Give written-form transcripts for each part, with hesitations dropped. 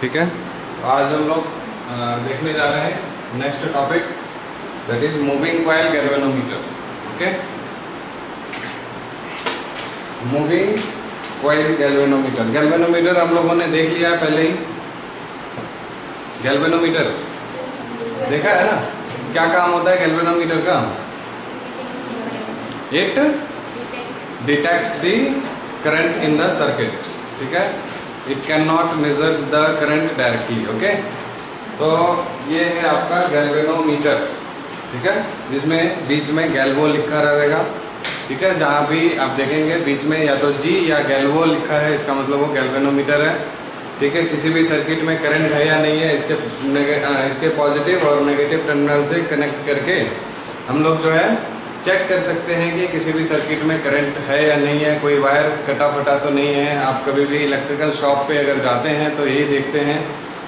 ठीक है। तो आज हम लोग देखने जा रहे हैं next topic, that is moving coil galvanometer. Okay, moving coil galvanometer. Galvanometer हम लोगों ने देख लिया है पहले ही। गैल्वेनोमीटर देखा है ना, क्या काम होता है गैल्वेनोमीटर का? It detects the current in the circuit. ठीक है, it can not measure the current directly. Okay, तो ये है आपका गैल्वेनोमीटर। ठीक है, जिसमें बीच में गैल्वो लिखा रहेगा। ठीक है, जहाँ भी आप देखेंगे बीच में या तो जी या गैल्वो लिखा है, इसका मतलब वो गैल्वेनोमीटर है। ठीक है, किसी भी सर्किट में करंट है या नहीं है, इसके पॉजिटिव और नेगेटिव टर्मिनल से कनेक्ट करके हम लोग जो है चेक कर सकते हैं कि किसी भी सर्किट में करंट है या नहीं है, कोई वायर कटा फटा तो नहीं है। आप कभी भी इलेक्ट्रिकल शॉप पे अगर जाते हैं तो यही देखते हैं,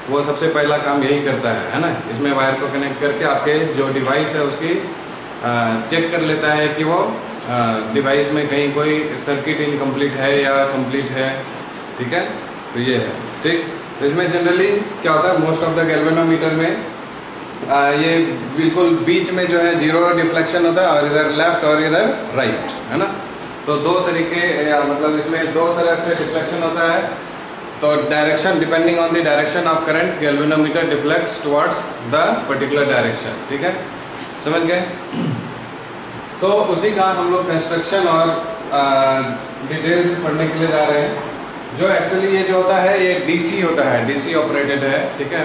वो सबसे पहला काम यही करता है ना। इसमें वायर को कनेक्ट करके आपके जो डिवाइस है उसकी चेक कर लेता है कि वो डिवाइस में कहीं कोई सर्किट इनकम्प्लीट है या कंप्लीट है। ठीक है, तो ये है। ठीक, तो इसमें जनरली क्या होता है, मोस्ट ऑफ द गैल्वेनोमीटर में ये बिल्कुल बीच में जो है जीरो डिफ्लेक्शन होता है, और इधर लेफ्ट और इधर राइट, है ना। तो दो तरीके, या मतलब इसमें दो तरह से डिफ्लेक्शन होता है। तो direction, depending on the direction of current, galvanometer deflects towards the particular direction. ठीक है, समझ गए? तो उसी का हम लोग कंस्ट्रक्शन और डिटेल्स पढ़ने के लिए जा रहे हैं। जो एक्चुअली ये जो होता है ये डीसी होता है, डीसी ऑपरेटेड है। ठीक है,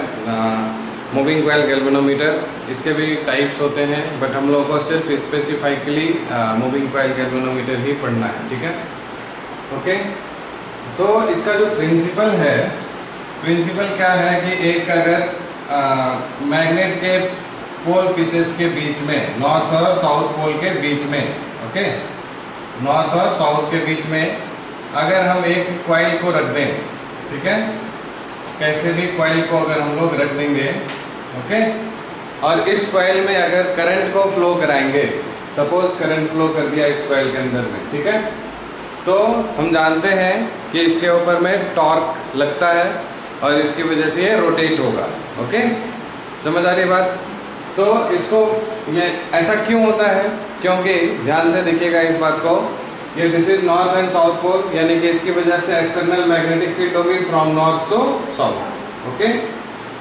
मूविंग कॉइल गैल्वेनोमीटर, इसके भी टाइप्स होते हैं, बट हम लोगों को सिर्फ स्पेसिफिकली मूविंग कॉइल गैल्वेनोमीटर ही पढ़ना है। ठीक है, ओके। तो इसका जो प्रिंसिपल है, प्रिंसिपल क्या है कि एक अगर मैग्नेट के पोल पीसेस के बीच में, नॉर्थ और साउथ पोल के बीच में, ओके, नॉर्थ और साउथ के बीच में अगर हम एक कॉइल को रख दें, ठीक है, कैसे भी कॉइल को अगर हम लोग रख देंगे, ओके, और इस कॉइल में अगर करंट को फ्लो कराएंगे, सपोज करंट फ्लो कर दिया इस कॉइल के अंदर में, ठीक है, तो हम जानते हैं कि इसके ऊपर में टॉर्क लगता है और इसकी वजह से ये रोटेट होगा। ओके, समझ आ रही बात? तो इसको ये ऐसा क्यों होता है? क्योंकि ध्यान से देखिएगा इस बात को, ये this is north and south pole, यानी कि इसकी वजह से एक्सटर्नल मैग्नेटिक फील्ड होगी from north to south. Okay,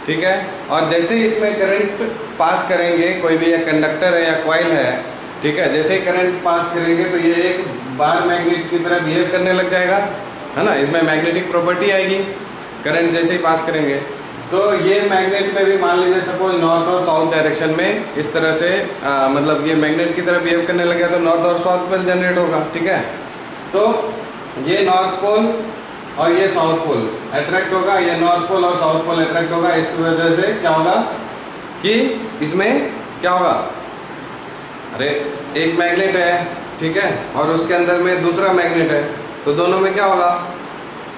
ठीक है, और जैसे ही इसमें करंट पास करेंगे, कोई भी एक कंडक्टर है या कॉइल है, ठीक है, जैसे ही करंट पास करेंगे तो ये एक बार मैग्नेट की तरह बिहेव करने लग जाएगा, है ना। इसमें मैग्नेटिक प्रॉपर्टी आएगी करंट जैसे ही पास करेंगे। तो ये मैग्नेट में भी मान लीजिए सपोज नॉर्थ और साउथ डायरेक्शन में इस तरह से मतलब ये मैग्नेट की तरह बिहेव करने लगे तो नॉर्थ और साउथ पोल जनरेट होगा। ठीक है, तो ये नॉर्थ पोल और ये साउथ पोल अट्रैक्ट होगा, ये नॉर्थ पोल और साउथ पोल अट्रैक्ट होगा। इसकी वजह से क्या होगा कि इसमें क्या होगा, अरे एक मैग्नेट है, ठीक है, और उसके अंदर में दूसरा मैग्नेट है, तो दोनों में क्या होगा,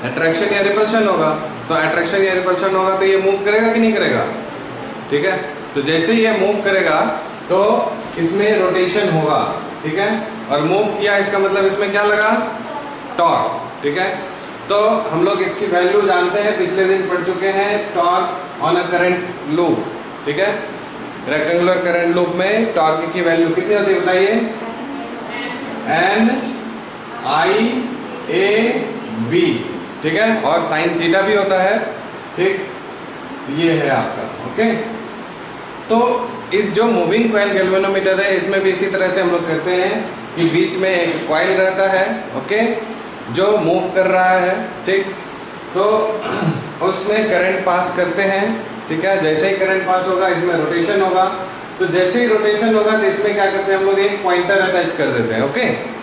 अट्रैक्शन या रिपल्शन होगा। तो अट्रैक्शन या रिपल्शन होगा तो ये मूव करेगा कि नहीं करेगा? ठीक है, तो जैसे ही ये मूव करेगा तो इसमें रोटेशन होगा। ठीक है, और मूव किया इसका मतलब इसमें क्या लगा, टॉर्क। ठीक है, तो हम लोग इसकी वैल्यू जानते हैं, पिछले दिन पढ़ चुके हैं, torque on a current loop. ठीक है, रेक्टेंगुलर करंट लूप में टॉर्क की वैल्यू कितनी होती है बताइए? NIAB। ठीक है, और साइन थीटा भी होता है। ठीक, ये है आपका। ओके, तो इस जो मूविंग कॉइल गैल्वेनोमीटर है, इसमें भी इसी तरह से हम लोग करते हैं कि बीच में एक कॉइल रहता है, ओके, जो मूव कर रहा है। ठीक, तो उसमें करंट पास करते हैं। ठीक है, जैसे ही करंट पास होगा इसमें रोटेशन होगा, तो जैसे ही रोटेशन होगा तो इसमें क्या करते हैं हम लोग, एक पॉइंटर अटैच कर देते हैं। ओके,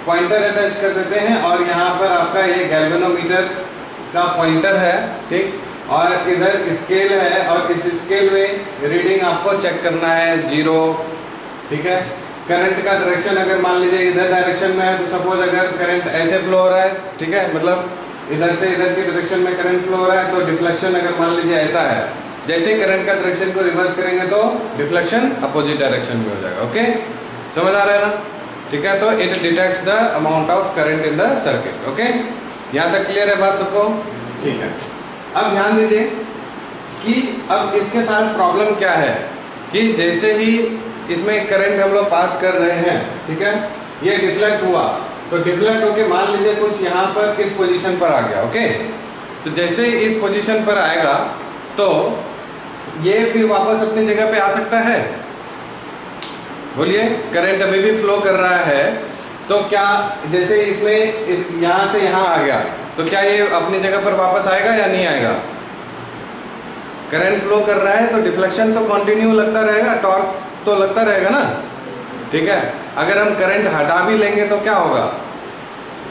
पॉइंटर अटैच कर देते हैं, और यहाँ पर आपका ये गैल्वेनोमीटर का पॉइंटर है। ठीक, और इधर स्केल है, और इस स्केल में रीडिंग आपको चेक करना है जीरो। ठीक है, करंट का डायरेक्शन अगर मान लीजिए इधर डायरेक्शन में है, तो सपोज अगर करंट ऐसे फ्लो हो रहा है, ठीक है, मतलब इधर से इधर की डायरेक्शन में करंट फ्लो हो रहा है, तो डिफ्लेक्शन अगर मान लीजिए ऐसा है, जैसे ही करंट का डायरेक्शन को रिवर्स करेंगे तो डिफ्लेक्शन अपोजिट डायरेक्शन में हो जाएगा। ओके, समझ आ रहा है ना? ठीक है, तो it detects the amount of current in the circuit. Okay, यहाँ तक क्लियर है बात सबको? ठीक है, अब ध्यान दीजिए कि अब इसके साथ प्रॉब्लम क्या है कि जैसे ही इसमें करंट हम लोग पास कर रहे हैं, ठीक है, ये डिफ्लेक्ट हुआ, तो डिफ्लेक्ट होके मान लीजिए कुछ यहाँ पर इस पोजीशन पर आ गया, ओके। तो जैसे ही इस पोजीशन पर आएगा तो ये फिर वापस अपनी जगह पे आ सकता है? बोलिए, करंट अभी भी फ्लो कर रहा है, तो क्या जैसे इसमें यहाँ से यहाँ आ गया तो क्या ये अपनी जगह पर वापस आएगा या नहीं आएगा? करंट फ्लो कर रहा है तो डिफ्लेक्शन तो कंटिन्यू लगता रहेगा, टॉर्क तो लगता रहेगा ना, ठीक है। अगर हम करंट हटा भी लेंगे तो क्या होगा?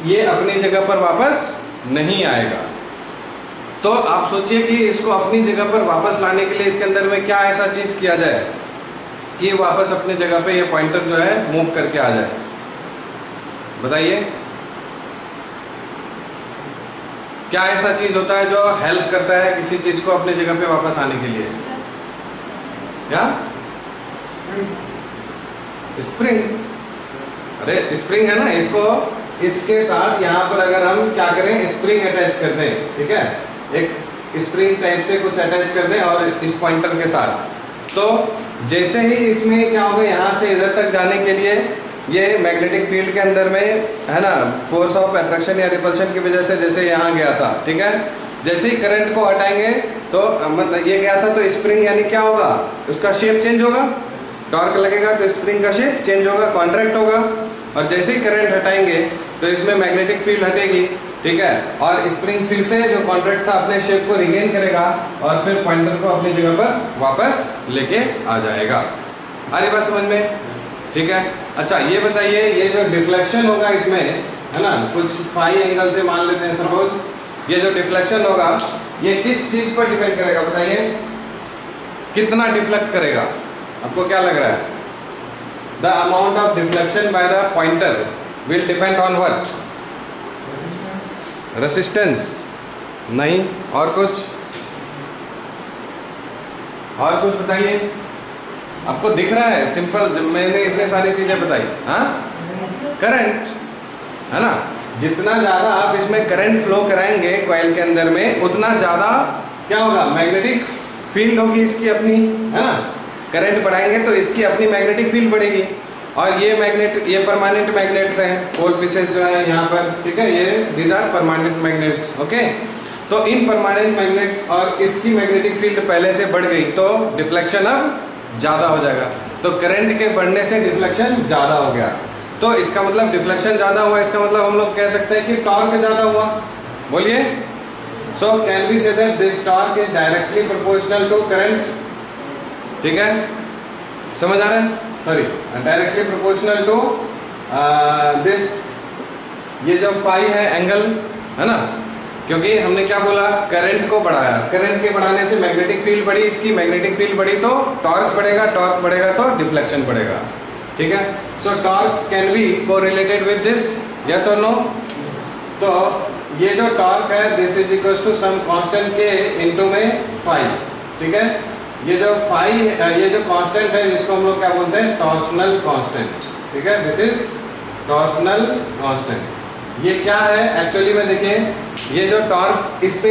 ये अपनी जगह पर वापस नहीं आएगा। तो आप सोचिए कि इसको अपनी जगह पर वापस लाने के लिए इसके अंदर में क्या ऐसा चीज किया जाए कि वापस अपनी जगह पे ये पॉइंटर जो है मूव करके आ जाए? बताइए, क्या ऐसा चीज होता है जो हेल्प करता है किसी चीज को अपनी जगह पे वापस आने के लिए? क्या? स्प्रिंग। अरे स्प्रिंग है ना, इसको इसके साथ यहाँ पर अगर हम क्या करें, स्प्रिंग अटैच कर दें, ठीक है, एक स्प्रिंग टाइप से कुछ अटैच कर दें और इस पॉइंटर के साथ, तो जैसे ही इसमें क्या होगा, यहाँ से इधर तक जाने के लिए ये मैग्नेटिक फील्ड के अंदर में है ना, फोर्स ऑफ अट्रैक्शन या रिपल्शन की वजह से जैसे यहाँ गया था, ठीक है, जैसे ही करंट को हटाएंगे तो मतलब ये गया था तो स्प्रिंग यानी क्या होगा, उसका शेप चेंज होगा, टॉर्क लगेगा तो स्प्रिंग का शेप चेंज होगा, कॉन्ट्रैक्ट होगा, और जैसे ही करंट हटाएंगे तो इसमें मैग्नेटिक फील्ड हटेगी, ठीक है, और स्प्रिंग फिर से जो कॉन्ट्रैक्ट था अपने शेप को रिगेन करेगा और फिर पॉइंटर को अपनी जगह पर वापस लेके आ जाएगा। आ रही बात समझ में? ठीक है। अच्छा ये बताइए, ये जो डिफ्लेक्शन होगा इसमें, है ना, कुछ फाई एंगल से मान लेते हैं सपोज, ये जो डिफ्लेक्शन होगा ये किस चीज पर डिपेंड करेगा? बताइए, कितना डिफ्लेक्ट करेगा? आपको क्या लग रहा है? The amount of deflection by the pointer will depend on what? Resistance? नहीं, और कुछ? और कुछ बताइए। आपको दिख रहा है? सिंपल, मैंने इतने सारी चीजें बताई। हाँ, करंट है ना, जितना ज्यादा आप इसमें करंट फ्लो कराएंगे कॉइल के अंदर में, उतना ज्यादा क्या होगा, मैग्नेटिक फील्ड होगी इसकी अपनी, है ना। करंट बढ़ाएंगे तो इसकी अपनी मैग्नेटिक फील्ड बढ़ेगी, और ये मैग्नेट, ये परमानेंट मैग्नेट्स हैं, पोल पीसेस जो है यहाँ पर, ठीक है, ये these are permanent magnets, okay. तो इन परमानेंट मैग्नेट्स और इसकी मैग्नेटिक फील्ड पहले से बढ़ गई तो डिफ्लेक्शन अब ज्यादा हो जाएगा, तो करंट के बढ़ने से डिफ्लेक्शन ज्यादा हो गया, तो इसका मतलब डिफ्लेक्शन ज्यादा हुआ, इसका मतलब हम लोग कह सकते हैं कि टॉर्क ज्यादा हुआ। बोलिए, so can we say that this torque is directly proportional to current? ठीक है, समझ आ रहा है? Sorry, directly proportional to this, ये जो फाई है एंगल, है ना, क्योंकि हमने क्या बोला, करंट को बढ़ाया, करंट के बढ़ाने से मैग्नेटिक फील्ड बढ़ी, इसकी मैग्नेटिक फील्ड बढ़ी तो टॉर्क बढ़ेगा, टॉर्क बढ़ेगा तो डिफ्लेक्शन बढ़ेगा, ठीक है। So torque can be correlated with this, yes और नो? तो ये जो टॉर्क है, this is equal to some constant के इनटू में फाई, ठीक है। ये जो फाई, ये जो कांस्टेंट है जिसको हम लोग क्या बोलते हैं, टॉर्सनल कांस्टेंट, ठीक है, दिस इज टॉर्सनल कांस्टेंट। ये क्या है एक्चुअली में? देखिए, ये जो टॉर्क इस पे,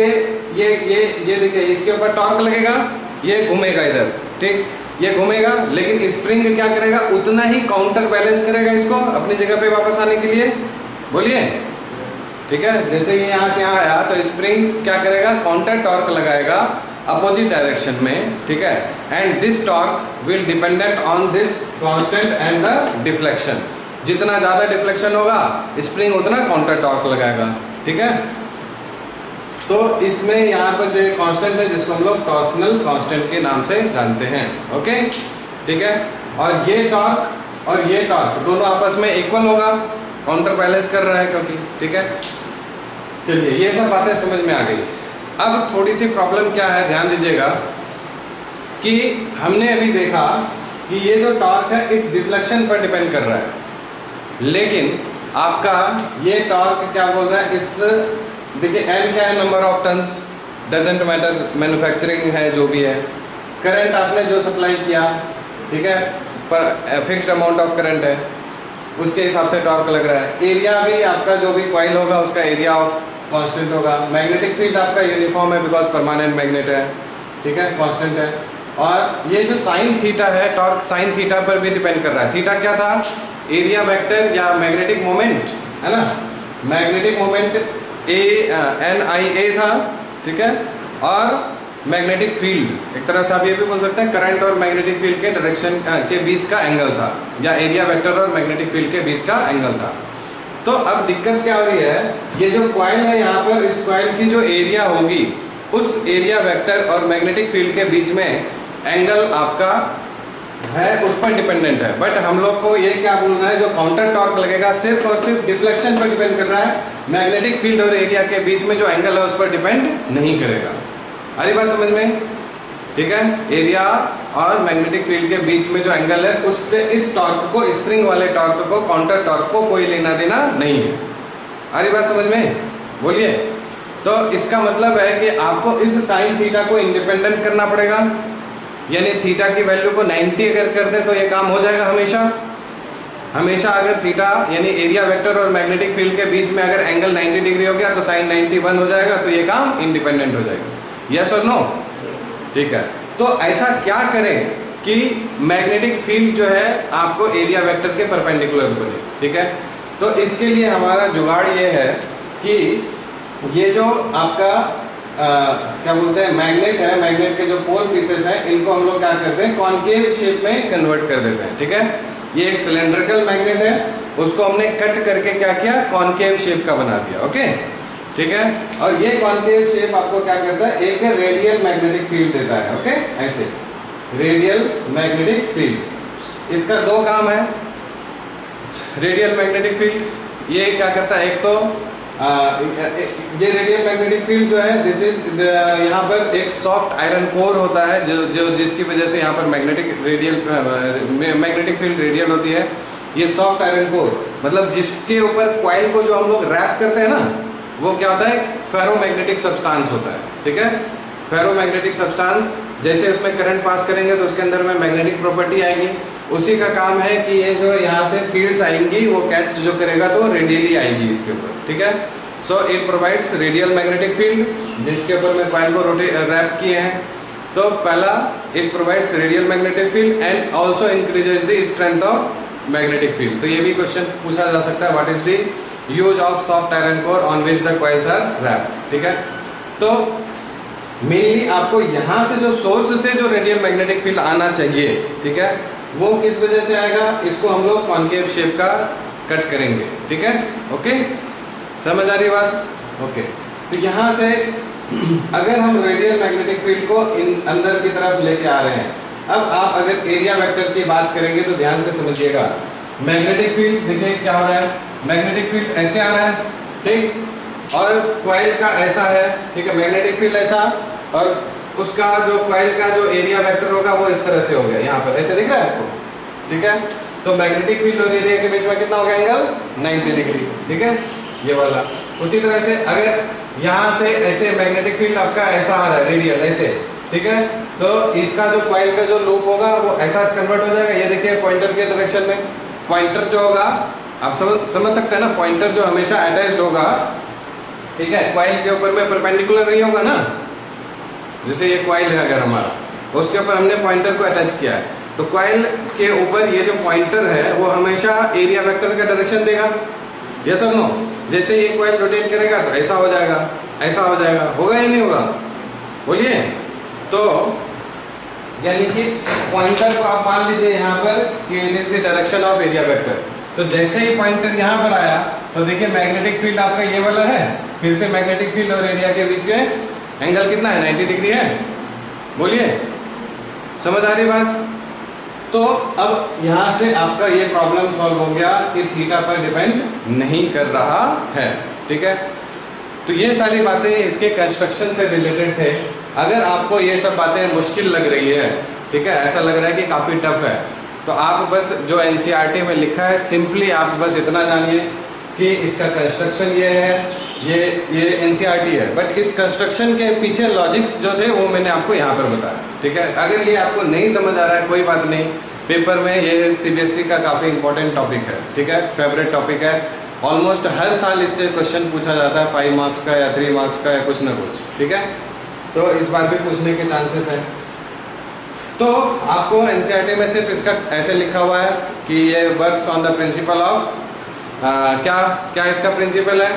ये देखिए, इसके ऊपर टॉर्क लगेगा, ये घूमेगा इधर, ठीक, ये घूमेगा, लेकिन स्प्रिंग क्या करेगा, उतना ही काउंटर बैलेंस करेगा इसको अपनी जगह पे वापस आने के लिए। बोलिए, ठीक है, जैसे ये यहाँ से यहाँ आया तो स्प्रिंग क्या करेगा, काउंटर टॉर्क लगाएगा अपोजिट डायरेक्शन में, ठीक है, and this torque will dependent on this constant and the deflection. जितना ज्यादा डिफ्लेक्शन होगा स्प्रिंग उतना काउंटर टॉर्क लगाएगा, ठीक है। तो इसमें यहाँ पर जो कांस्टेंट है जिसको हम लोग टॉर्सनल कांस्टेंट के नाम से जानते हैं, ओके, ठीक है। और ये टॉर्क और ये टॉर्क दोनों आपस में इक्वल होगा, काउंटर बैलेंस कर रहा है क्योंकि, ठीक है। चलिए, ये सब बातें समझ में आ गई। अब थोड़ी सी प्रॉब्लम क्या है, ध्यान दीजिएगा कि हमने अभी देखा कि ये जो टॉर्क है इस डिफ्लेक्शन पर डिपेंड कर रहा है, लेकिन आपका ये टॉर्क क्या बोल रहा है, इस, देखिए एन क्या है, number of turns, doesn't matter, manufacturing है जो भी है, करंट आपने जो सप्लाई किया, ठीक है, पर फिक्स्ड अमाउंट ऑफ करंट है, उसके हिसाब से टॉर्क लग रहा है। एरिया भी आपका जो भी कॉइल होगा उसका एरिया ऑफ कांस्टेंट होगा। मैग्नेटिक फील्ड आपका यूनिफॉर्म है बिकॉज परमानेंट मैग्नेट है, ठीक है, कांस्टेंट है। और ये जो साइन थीटा है, टॉर्क साइन थीटा पर भी डिपेंड कर रहा है। थीटा क्या था? एरिया वेक्टर या मैग्नेटिक मोमेंट, है ना, मैग्नेटिक मोमेंट NIA था, ठीक है। और मैग्नेटिक फील्ड, एक तरह से आप ये भी बोल सकते हैं करंट और मैग्नेटिक फील्ड के डायरेक्शन के बीच का एंगल था, या एरिया वेक्टर और मैग्नेटिक फील्ड के बीच का एंगल था। तो अब दिक्कत क्या हो रही है, ये जो कॉइल है यहाँ पर, इस कॉइल की जो एरिया होगी उस एरिया वेक्टर और मैग्नेटिक फील्ड के बीच में एंगल आपका है, उस पर डिपेंडेंट है। बट हम लोग को ये क्या बोलना है, जो काउंटर टॉर्क लगेगा सिर्फ और सिर्फ डिफ्लेक्शन पर डिपेंड कर रहा है, मैग्नेटिक फील्ड और एरिया के बीच में जो एंगल है उस पर डिपेंड नहीं करेगा। आ रही बात समझ में? ठीक है, एरिया और मैग्नेटिक फील्ड के बीच में जो एंगल है उससे इस टॉर्क को, स्प्रिंग वाले टॉर्क को, काउंटर टॉर्क को कोई लेना देना नहीं है। आ रही बात समझ में? बोलिए। तो इसका मतलब है कि आपको इस साइन थीटा को इंडिपेंडेंट करना पड़ेगा, यानी थीटा की वैल्यू को 90 अगर कर दे तो ये काम हो जाएगा हमेशा। हमेशा अगर थीटा यानी एरिया वेक्टर और मैग्नेटिक फील्ड के बीच में अगर एंगल 90 डिग्री हो गया तो साइन 91 हो जाएगा, तो ये काम इंडिपेंडेंट हो जाएगा। यस और नो? ठीक है। तो ऐसा क्या करें कि मैग्नेटिक फील्ड जो है आपको एरिया वेक्टर के परपेंडिकुलर बने, ठीक है। तो इसके लिए हमारा जुगाड़ ये है कि ये जो आपका क्या बोलते हैं मैग्नेट है, मैग्नेट के जो पोल पीसेस हैं इनको हम लोग क्या करते हैं, कॉनकेव शेप में कन्वर्ट कर देते हैं, ठीक है। ये एक सिलेंड्रिकल मैग्नेट है, उसको हमने कट करके क्या किया, कॉनकेव शेप का बना दिया, ओके, ठीक है। और ये कॉनकेव शेप आपको क्या करता है, एक रेडियल मैग्नेटिक फील्ड देता है, ओके, ऐसे रेडियल मैग्नेटिक फील्ड। इसका दो काम है। रेडियल मैग्नेटिक फील्ड ये क्या करता है, एक तो ये रेडियल मैग्नेटिक फील्ड जो है दिस इज यहाँ पर एक सॉफ्ट आयरन कोर होता है जो जिसकी वजह से यहाँ पर मैग्नेटिक फील्ड रेडियल होती है। ये सॉफ्ट आयरन कोर मतलब जिसके ऊपर कॉइल को जो हम लोग रैप करते हैं ना, वो क्या होता है, फेरोमैग्नेटिक सब्सटेंस होता है, ठीक है। फेरोमैग्नेटिक सब्सटेंस, जैसे उसमें करंट पास करेंगे तो उसके अंदर में मैग्नेटिक प्रॉपर्टी आएगी। उसी का काम है कि ये जो यहाँ से फील्ड्स आएंगी वो कैच जो करेगा तो रेडियली आएगी इसके ऊपर, ठीक है। So it provides radial magnetic field जिसके ऊपर मैं कॉइल को रैप किए हैं। तो पहला, it provides radial magnetic field and also increases the strength of magnetic field. तो ये भी क्वेश्चन पूछा जा सकता है, what is the use of soft iron core on which the coils are wrapped, ठीक है। तो मेनली आपको यहाँ से जो सोर्स से जो रेडियल मैग्नेटिक फील्ड आना चाहिए, ठीक है, वो किस वजह से आएगा, इसको हम लोग कॉनकेव शेप का कट करेंगे, ठीक है, ओके, समझ आ रही बात? ओके। तो यहाँ से अगर हम रेडियल मैग्नेटिक फील्ड को अंदर की तरफ लेके आ रहे हैं, अब आप अगर एरिया वेक्टर की बात करेंगे तो ध्यान से समझिएगा। मैग्नेटिक फील्ड देखिए क्या हो रहा है, मैग्नेटिक फील्ड ऐसे आ रहा है, ठीक, और कॉइल का ऐसा है, ठीक है, मैग्नेटिक फील्ड ऐसा, और उसका जो कॉइल का जो एरिया वेक्टर होगा वो इस तरह से हो गया, यहाँ पर ऐसे दिख रहा है आपको, ठीक है। तो मैग्नेटिक फील्ड और एरिया के बीच में कितना हो गया एंगल, 90 डिग्री, ठीक है, ये वाला। उसी तरह से अगर यहाँ से ऐसे मैग्नेटिक फील्ड आपका ऐसा आ रहा है रेडियल ऐसे, ठीक है, तो इसका जो कॉइल का जो लूप होगा वो ऐसा कन्वर्ट हो जाएगा। ये देखिए पॉइंटर के डायरेक्शन में, पॉइंटर जो होगा आप समझ सकते हैं ना, पॉइंटर जो हमेशा अटैच्ड होगा, ठीक है, कॉइल के ऊपर में परपेंडिकुलर नहीं होगा ना। जैसे ये कॉइल है अगर हमारा, उसके ऊपर हमने पॉइंटर को अटैच किया है, तो कॉइल के ऊपर ये जो पॉइंटर है वो हमेशा एरिया वेक्टर का डायरेक्शन देगा, यस और नो। जैसे ये कॉइल रोटेट करेगा तो ऐसा हो जाएगा, ऐसा हो जाएगा, होगा या नहीं होगा, बोलिए। तो यानी कि पॉइंटर को आप मान लीजिए यहाँ पर कि it is the direction of area vector. तो जैसे ही पॉइंटर यहाँ पर आया तो देखिए मैग्नेटिक फील्ड आपका ये वाला है, फिर से मैग्नेटिक फील्ड और एरिया के बीच में एंगल कितना है, 90 डिग्री है, बोलिए, समझ आ रही बात? तो अब यहाँ से आपका ये प्रॉब्लम सॉल्व हो गया कि थीटा पर डिपेंड नहीं कर रहा है, ठीक है। तो ये सारी बातें इसके कंस्ट्रक्शन से रिलेटेड थे। अगर आपको ये सब बातें मुश्किल लग रही है, ठीक है, ऐसा लग रहा है कि काफ़ी टफ है, तो आप बस जो NCERT में लिखा है सिंपली आप बस इतना जानिए कि इसका कंस्ट्रक्शन ये है, ये NCERT है, बट इस कंस्ट्रक्शन के पीछे लॉजिक्स जो थे वो मैंने आपको यहाँ पर बताया, ठीक है। अगर ये आपको नहीं समझ आ रहा है कोई बात नहीं, पेपर में ये CBSE का काफ़ी इंपॉर्टेंट टॉपिक है, ठीक है, फेवरेट टॉपिक है। ऑलमोस्ट हर साल इससे क्वेश्चन पूछा जाता है 5 मार्क्स का या 3 मार्क्स का या कुछ ना कुछ, ठीक है। तो इस बार भी पूछने के चांसेस हैं। तो आपको एनसीईआरटी में सिर्फ इसका ऐसे लिखा हुआ है कि ये works on the principle of क्या क्या इसका प्रिंसिपल है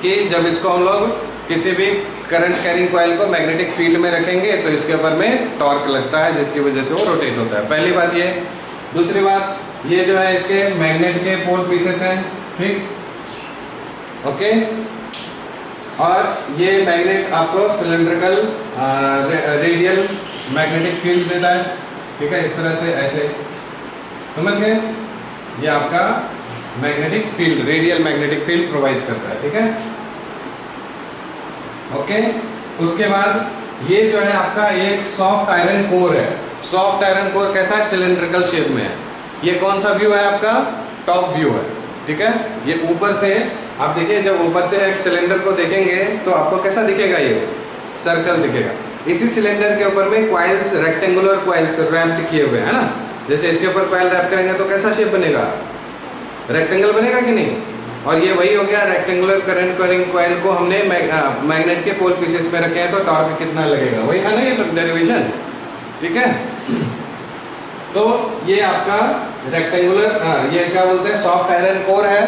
कि जब इसको हम लोग किसी भी करंट कैरिंग कॉइल को मैग्नेटिक फील्ड में रखेंगे तो इसके ऊपर में टॉर्क लगता है जिसकी वजह से वो रोटेट होता है। पहली बात ये। दूसरी बात ये जो है इसके मैग्नेट के 4 पीसेस हैं, ठीक, ओके। और ये मैग्नेट आपको सिलेंड्रिकल रेडियल मैग्नेटिक फील्ड देता है, ठीक है, इस तरह से ऐसे समझ गए। ये आपका magnetic field, radial magnetic field provide करता है, ठीक है, ओके। उसके बाद ये जो है आपका एक सॉफ्ट आयरन कोर है। सॉफ्ट आयरन कोर कैसा है? सिलेंड्रिकल शेप में है। ये कौन सा व्यू है आपका? टॉप व्यू है, ठीक है। ये ऊपर से आप देखिए, जब ऊपर से एक सिलेंडर को देखेंगे तो आपको कैसा दिखेगा? ये सर्कल दिखेगा। इसी सिलेंडर के ऊपर में कॉइल्स, रेक्टेंगुलर कॉइल्स रैप किए हुए हैं ना। जैसे इसके ऊपर कॉइल रैप करेंगे तो कैसा शेप बनेगा? रेक्टेंगल बनेगा कि नहीं? और ये वही हो गया रेक्टेंगुलर करंट कैरिंग कॉइल को हमने मैग्नेट के पोल पीसेस में रखे हैं तो टॉर्क कितना लगेगा? वही है ना ये डेरिवेशन, ठीक है। तो ये आपका रेक्टेंगुलर ये क्या बोलते हैं, सॉफ्ट आयरन कोर है।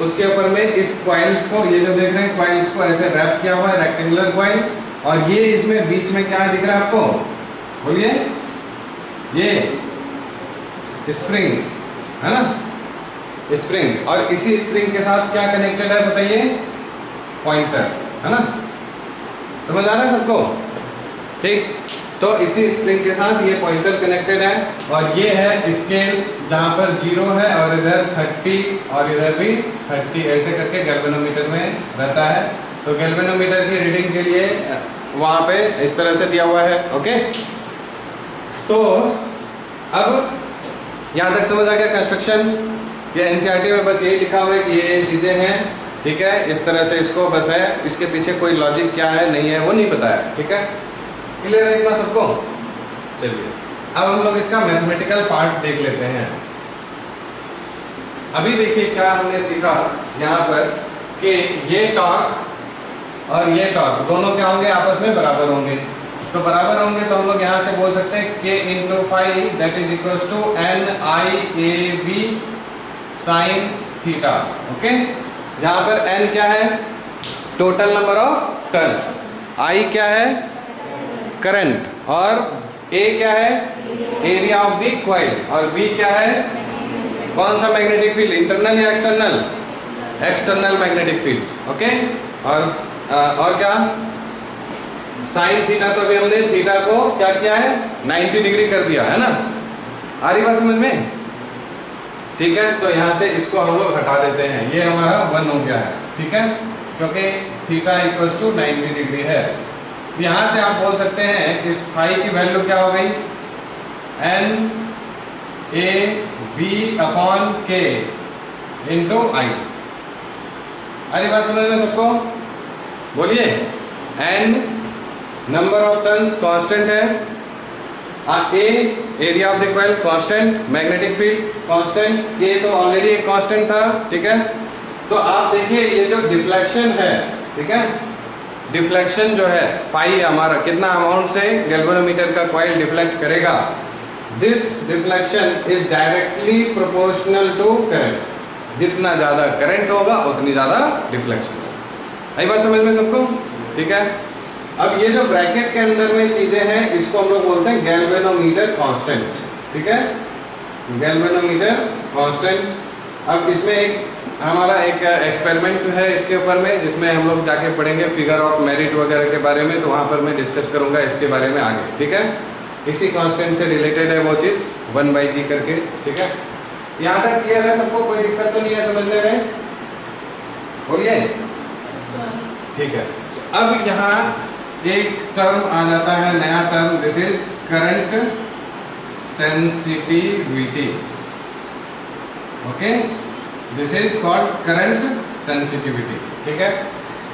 उसके ऊपर में इस कॉइल्स को, ये जो देख रहे हैं कॉइल्स को ऐसे रैप किया हुआ है, रेक्टेंगुलर कॉइल। और ये इसमें बीच में क्या दिख रहा है आपको? बोलिए। ये स्प्रिंग है ना, स्प्रिंग। और इसी स्प्रिंग के साथ क्या कनेक्टेड है बताइए? पॉइंटर, है ना। समझ आ रहा है सबको? ठीक। तो इसी स्प्रिंग के साथ ये पॉइंटर कनेक्टेड है। और ये है स्केल जहाँ पर 0 है और इधर 30 और इधर भी 30 ऐसे करके गैल्वेनोमीटर में रहता है। तो गैल्वेनोमीटर की रीडिंग के लिए वहाँ पे इस तरह से दिया हुआ है, ओके। तो अब यहाँ तक समझ आ गया कंस्ट्रक्शन। ये एनसीईआरटी में बस यही लिखा हुआ है कि ये चीज़ें हैं, ठीक है। इस तरह से इसको बस है, इसके पीछे कोई लॉजिक क्या है नहीं है वो नहीं बताया, ठीक है। क्लियर है इतना सबको? चलिए अब हम लोग इसका मैथमेटिकल पार्ट देख लेते हैं। अभी देखिए क्या हमने सीखा यहाँ पर कि ये टॉर्क और ये टॉर्क दोनों क्या होंगे? आपस में बराबर होंगे। तो बराबर होंगे तो हम लोग यहाँ से बोल सकते हैं K × phi that is equals to NIAB sine theta, okay. जहाँ पर N क्या है? Total number of turns, I क्या है? करंट, और A क्या है? एरिया ऑफ द कॉइल, और B क्या है? कौन सा मैग्नेटिक फील्ड? इंटरनल या external? External magnetic field, okay. और क्या? Sine theta. तो अभी हमने थीटा को क्या किया है? 90 डिग्री कर दिया है ना। आ रही बात समझ में? ठीक है। तो यहाँ से इसको हम लोग हटा देते हैं, ये हमारा 1 हो गया है, ठीक है, क्योंकि थीटा इक्वल्स टू 90 डिग्री है। यहाँ से आप बोल सकते हैं इस फाई की वैल्यू क्या हो गई? NAB/K × I। अरे बात समझ में सबको? बोलिए। N number of turns constant है, A area of the coil constant, magnetic field constant, K तो ऑलरेडी एक कांस्टेंट था, ठीक है। तो आप देखिए ये जो डिफ्लेक्शन है, ठीक है, डिफ्लेक्शन जो है फाई हमारा कितना अमाउंट से गैल्वेनोमीटर का कॉइल डिफ्लेक्ट करेगा? This deflection is directly proportional to current. जितना ज़्यादा करंट होगा उतनी ज़्यादा डिफ्लेक्शन होगा। आई बात समझ में सबको? ठीक है। अब ये जो ब्रैकेट के अंदर में चीज़ें हैं इसको हम लोग बोलते हैं गैल्वेनोमीटर कांस्टेंट, ठीक है, गैल्वेनोमीटर कांस्टेंट। अब इसमें एक हमारा एक एक्सपेरिमेंट है इसके ऊपर में, जिसमें हम लोग जाके पढ़ेंगे फिगर ऑफ मेरिट वगैरह के बारे में, तो वहाँ पर मैं डिस्कस करूँगा इसके बारे में आगे, ठीक है। इसी कांस्टेंट से रिलेटेड है वो चीज़ 1/g करके, ठीक है। यहाँ तक क्लियर है सबको? कोई दिक्कत तो नहीं है समझने में? बोलिए। ठीक है। अब यहाँ एक टर्म आ जाता है, नया term, this is current sensitivity, okay. This is called current sensitivity, ठीक है।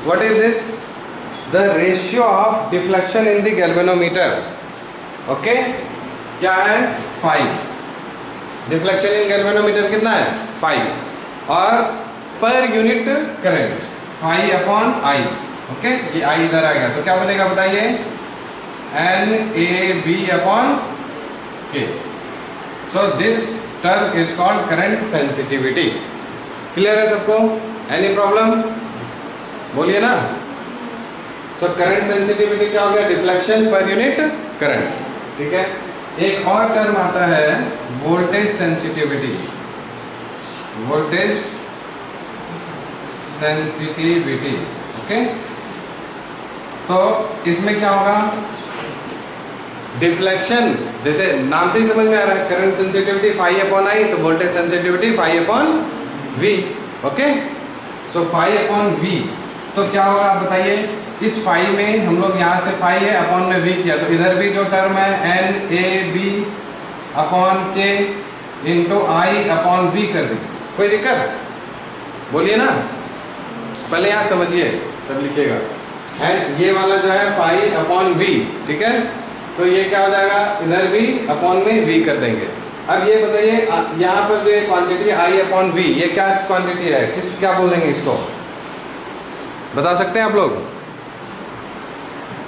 What is this? The ratio of deflection in the galvanometer, okay. क्या है? 5। डिफ्लेक्शन इन गैल्वेनोमीटर कितना है? 5। और per unit current 5/I। Okay, ये आई इधर आ गया तो क्या बनेगा बताइए, एन ए बी अपॉन के। So this term is called current sensitivity. Clear है सबको? Any problem? बोलिए ना। सो करंट सेंसिटिविटी क्या हो गया, डिफ्लेक्शन पर यूनिट करंट। ठीक है, एक और टर्म आता है voltage sensitivity. Voltage sensitivity, okay. तो इसमें क्या होगा, डिफ्लेक्शन, जैसे नाम से ही समझ में आ रहा है, current sensitivity phi upon I, तो voltage sensitivity phi upon V. Okay, so phi upon V, तो क्या होगा आप बताइए। इस फाई में हम लोग यहाँ से फाई है अपॉन में वी किया, तो इधर भी जो टर्म है एन ए बी अपॉन के इंटू आई अपॉन वी कर दीजिए। कोई दिक्कत? बोलिए ना। पहले यहाँ समझिए तब लिखिएगा। एंड ये वाला जो है फाई अपॉन वी, ठीक है, तो ये क्या हो जाएगा, इधर भी अपॉन में वी कर देंगे। अब ये बताइए यहाँ पर जो ये क्वांटिटी आई अपॉन वी, ये क्या क्वांटिटी है, किस क्या बोल देंगे इसको, बता सकते हैं आप लोग?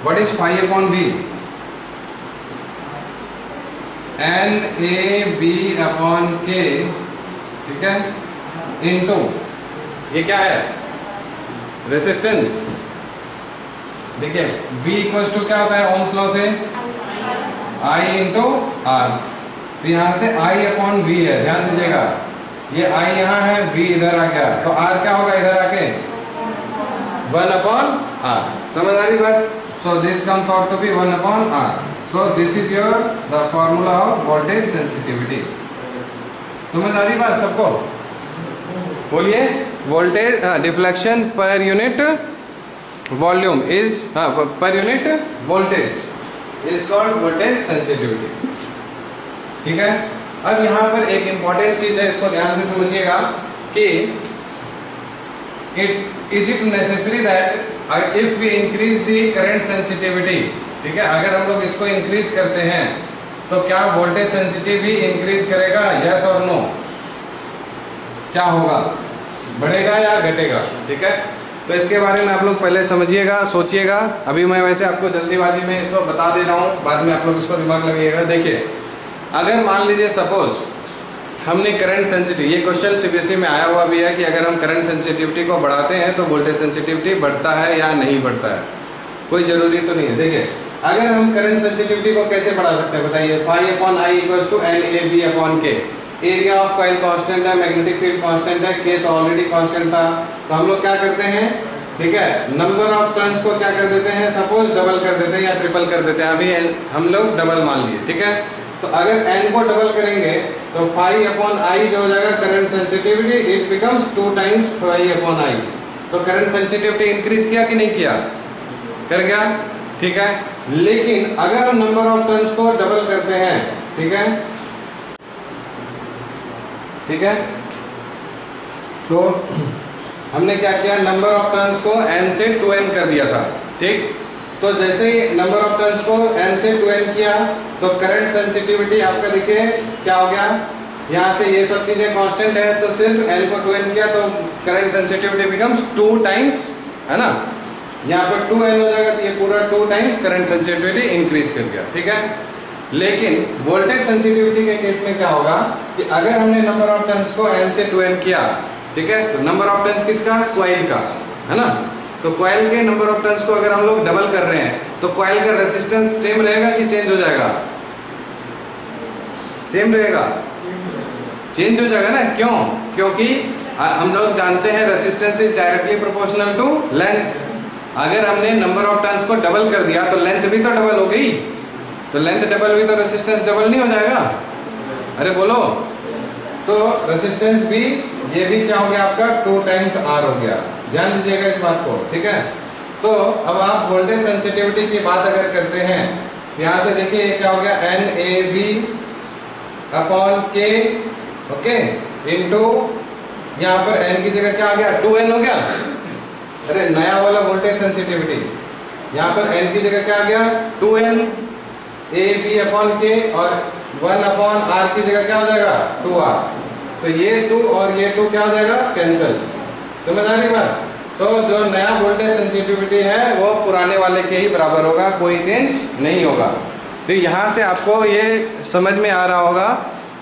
What is phi upon V? N A B upon K, ठीक है, इनटू ये क्या है, रेसिस्टेंस। देखिए V इक्वल्स टू क्या होता है ओम्स लॉ से, I इंटू आर। तो यहाँ से I अपॉन वी है, ध्यान दीजिएगा, ये I यहाँ है, V इधर आ गया, तो R क्या होगा इधर आके 1 अपॉन R। समझ आ रही बात? So this comes out to be 1 upon R। So this is your the formula of voltage sensitivity. समझ आ रही बात सबको? बोलिए। Voltage deflection per unit volume is per unit voltage is called voltage sensitivity. ठीक है, अब यहाँ पर एक इंपॉर्टेंट चीज है, इसको ध्यान से समझिएगा कि it necessary that if we increase the current sensitivity, ठीक है, अगर हम लोग इसको इंक्रीज करते हैं तो क्या वोल्टेज सेंसिटिविटी इंक्रीज करेगा, यस और नो? क्या होगा, बढ़ेगा या घटेगा? ठीक है, तो इसके बारे में आप लोग पहले समझिएगा, सोचिएगा। अभी मैं वैसे आपको जल्दीबाजी में इसको बता दे रहा हूँ, बाद में आप लोग इसको दिमाग लगाइएगा। देखिए, अगर मान लीजिए सपोज हमने करंट सेंसिटिविटी, ये क्वेश्चन सीबीएसई में आया हुआ भी है कि अगर हम करंट सेंसिटिविटी को बढ़ाते हैं तो वोल्टेज सेंसिटिविटी बढ़ता है या नहीं बढ़ता है, कोई ज़रूरी तो नहीं है। देखिए, अगर हम करंट सेंसिटिविटी को कैसे बढ़ा सकते हैं बताइए, phi upon I equals to N A B upon K. Area of coil constant है, मैग्नेटिक फील्ड कांस्टेंट है, के तो ऑलरेडी कांस्टेंट था, तो हम लोग क्या करते हैं, ठीक है, नंबर ऑफ टर्न्स को क्या कर देते हैं, सपोज डबल कर देते हैं या ट्रिपल कर देते हैं। अभी हम लोग डबल मान लिए, ठीक है, तो अगर n को डबल करेंगे तो फाई अपॉन आई जो हो जाएगा current sensitivity, it becomes 2 times phi upon I. तो करंट सेंसिटिविटी इंक्रीज किया कि नहीं किया, कर गया, ठीक है। लेकिन अगर हम नंबर ऑफ टर्न्स को डबल करते हैं, ठीक है, ठीक है, तो हमने क्या किया, नंबर ऑफ टर्न्स को n से 2n कर दिया था, ठीक। तो जैसे ही नंबर ऑफ टर्न्स को n से 2n किया तो करंट सेंसिटिविटी आपका देखिए क्या हो गया, यहाँ से ये सब चीजें कांस्टेंट है, तो सिर्फ n को 2n किया तो करंट सेंसिटिविटी बिकम्स 2 टाइम्स, है ना, यहाँ पर 2n हो जाएगा, तो ये पूरा 2 टाइम्स करंट सेंसिटिविटी इंक्रीज कर गया, ठीक है। लेकिन वोल्टेज सेंसिटिविटी के केस में क्या होगा कि अगर हमने नंबर ऑफ टर्न्स को n से 2n किया, ठीक है, तो नंबर ऑफ टर्न्स किसका, कॉइल का, है ना, तो कॉइल के नंबर ऑफ टर्न्स को अगर हम लोग डबल कर रहे हैं तो कॉइल का रेजिस्टेंस सेम रहेगा कि चेंज हो जाएगा, सेम रहेगा, चेंज हो जाएगा ना, क्यों, क्योंकि हम लोग जानते हैं resistance is directly proportional to length. अगर हमने नंबर ऑफ टर्न्स को डबल कर दिया तो लेंथ भी तो डबल हो गई, तो लेंथ डबल हुई तो रेजिस्टेंस डबल नहीं हो जाएगा, अरे बोलो। तो रेजिस्टेंस भी, ये भी क्या हो गया आपका 2 टाइम्स R हो गया, ध्यान दीजिएगा इस बात को, ठीक है। तो अब आप वोल्टेज सेंसिटिविटी की बात अगर करते हैं, यहाँ से देखिए ये क्या हो गया, एन ए बी अपॉन के, ओके, इंटू यहाँ पर n की जगह क्या आ गया, 2n हो गया, अरे नया वाला वोल्टेज सेंसिटिविटी, यहाँ पर n की जगह क्या आ गया, 2n ए बी अपॉन के, और 1 अपॉन r की जगह क्या हो जाएगा, 2r। तो ये 2 और ये 2 क्या हो जाएगा, कैंसिल। समझ आ रही बात? तो जो नया वोल्टेज सेंसिटिविटी है वो पुराने वाले के ही बराबर होगा, कोई चेंज नहीं होगा। तो यहाँ से आपको ये समझ में आ रहा होगा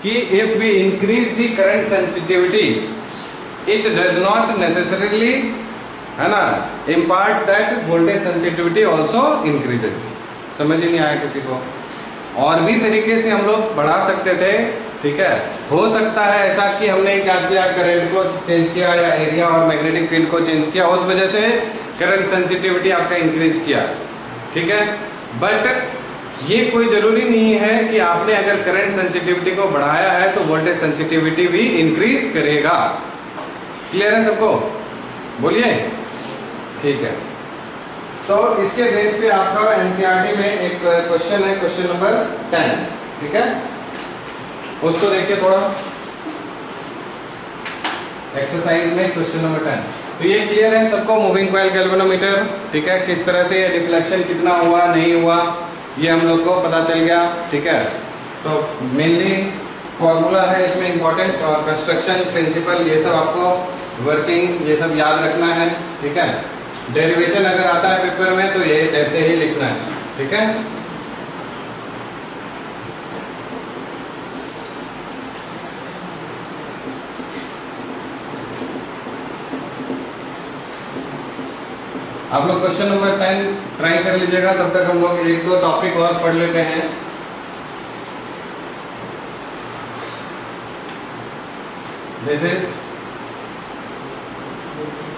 कि if we increase the current sensitivity it does not necessarily, है ना, impart that voltage sensitivity also increases. समझ ही नहीं आया किसी को? और भी तरीके से हम लोग बढ़ा सकते थे, ठीक है। हो सकता है ऐसा कि हमने क्या किया, करंट को चेंज किया या एरिया और मैग्नेटिक फील्ड को चेंज किया, उस वजह से करंट सेंसिटिविटी आपका इंक्रीज किया, ठीक है। बट ये कोई ज़रूरी नहीं है कि आपने अगर करंट सेंसिटिविटी को बढ़ाया है तो वोल्टेज सेंसिटिविटी भी इंक्रीज करेगा। क्लियर है सबको? बोलिए। ठीक है, तो इसके बेस पे आपका एनसीईआरटी में एक क्वेश्चन है, क्वेश्चन नंबर 10, ठीक है। उसको देखिए थोड़ा, एक्सरसाइज में क्वेश्चन नंबर 10। तो ये क्लियर है सबको, मूविंग कॉइल गैल्वेनोमीटर, ठीक है, किस तरह से डिफ्लेक्शन कितना हुआ नहीं हुआ ये हम लोग को पता चल गया, ठीक है। तो मेनली फॉर्मूला है इसमें इम्पोर्टेंट, और कंस्ट्रक्शन प्रिंसिपल ये सब आपको वर्किंग ये सब याद रखना है, ठीक है। डेरिवेशन अगर आता है पेपर में तो ये ऐसे ही लिखना है, ठीक है। आप लोग क्वेश्चन नंबर 10 ट्राई कर लीजिएगा, तब तक हम लोग एक दो टॉपिक और पढ़ लेते हैं। This is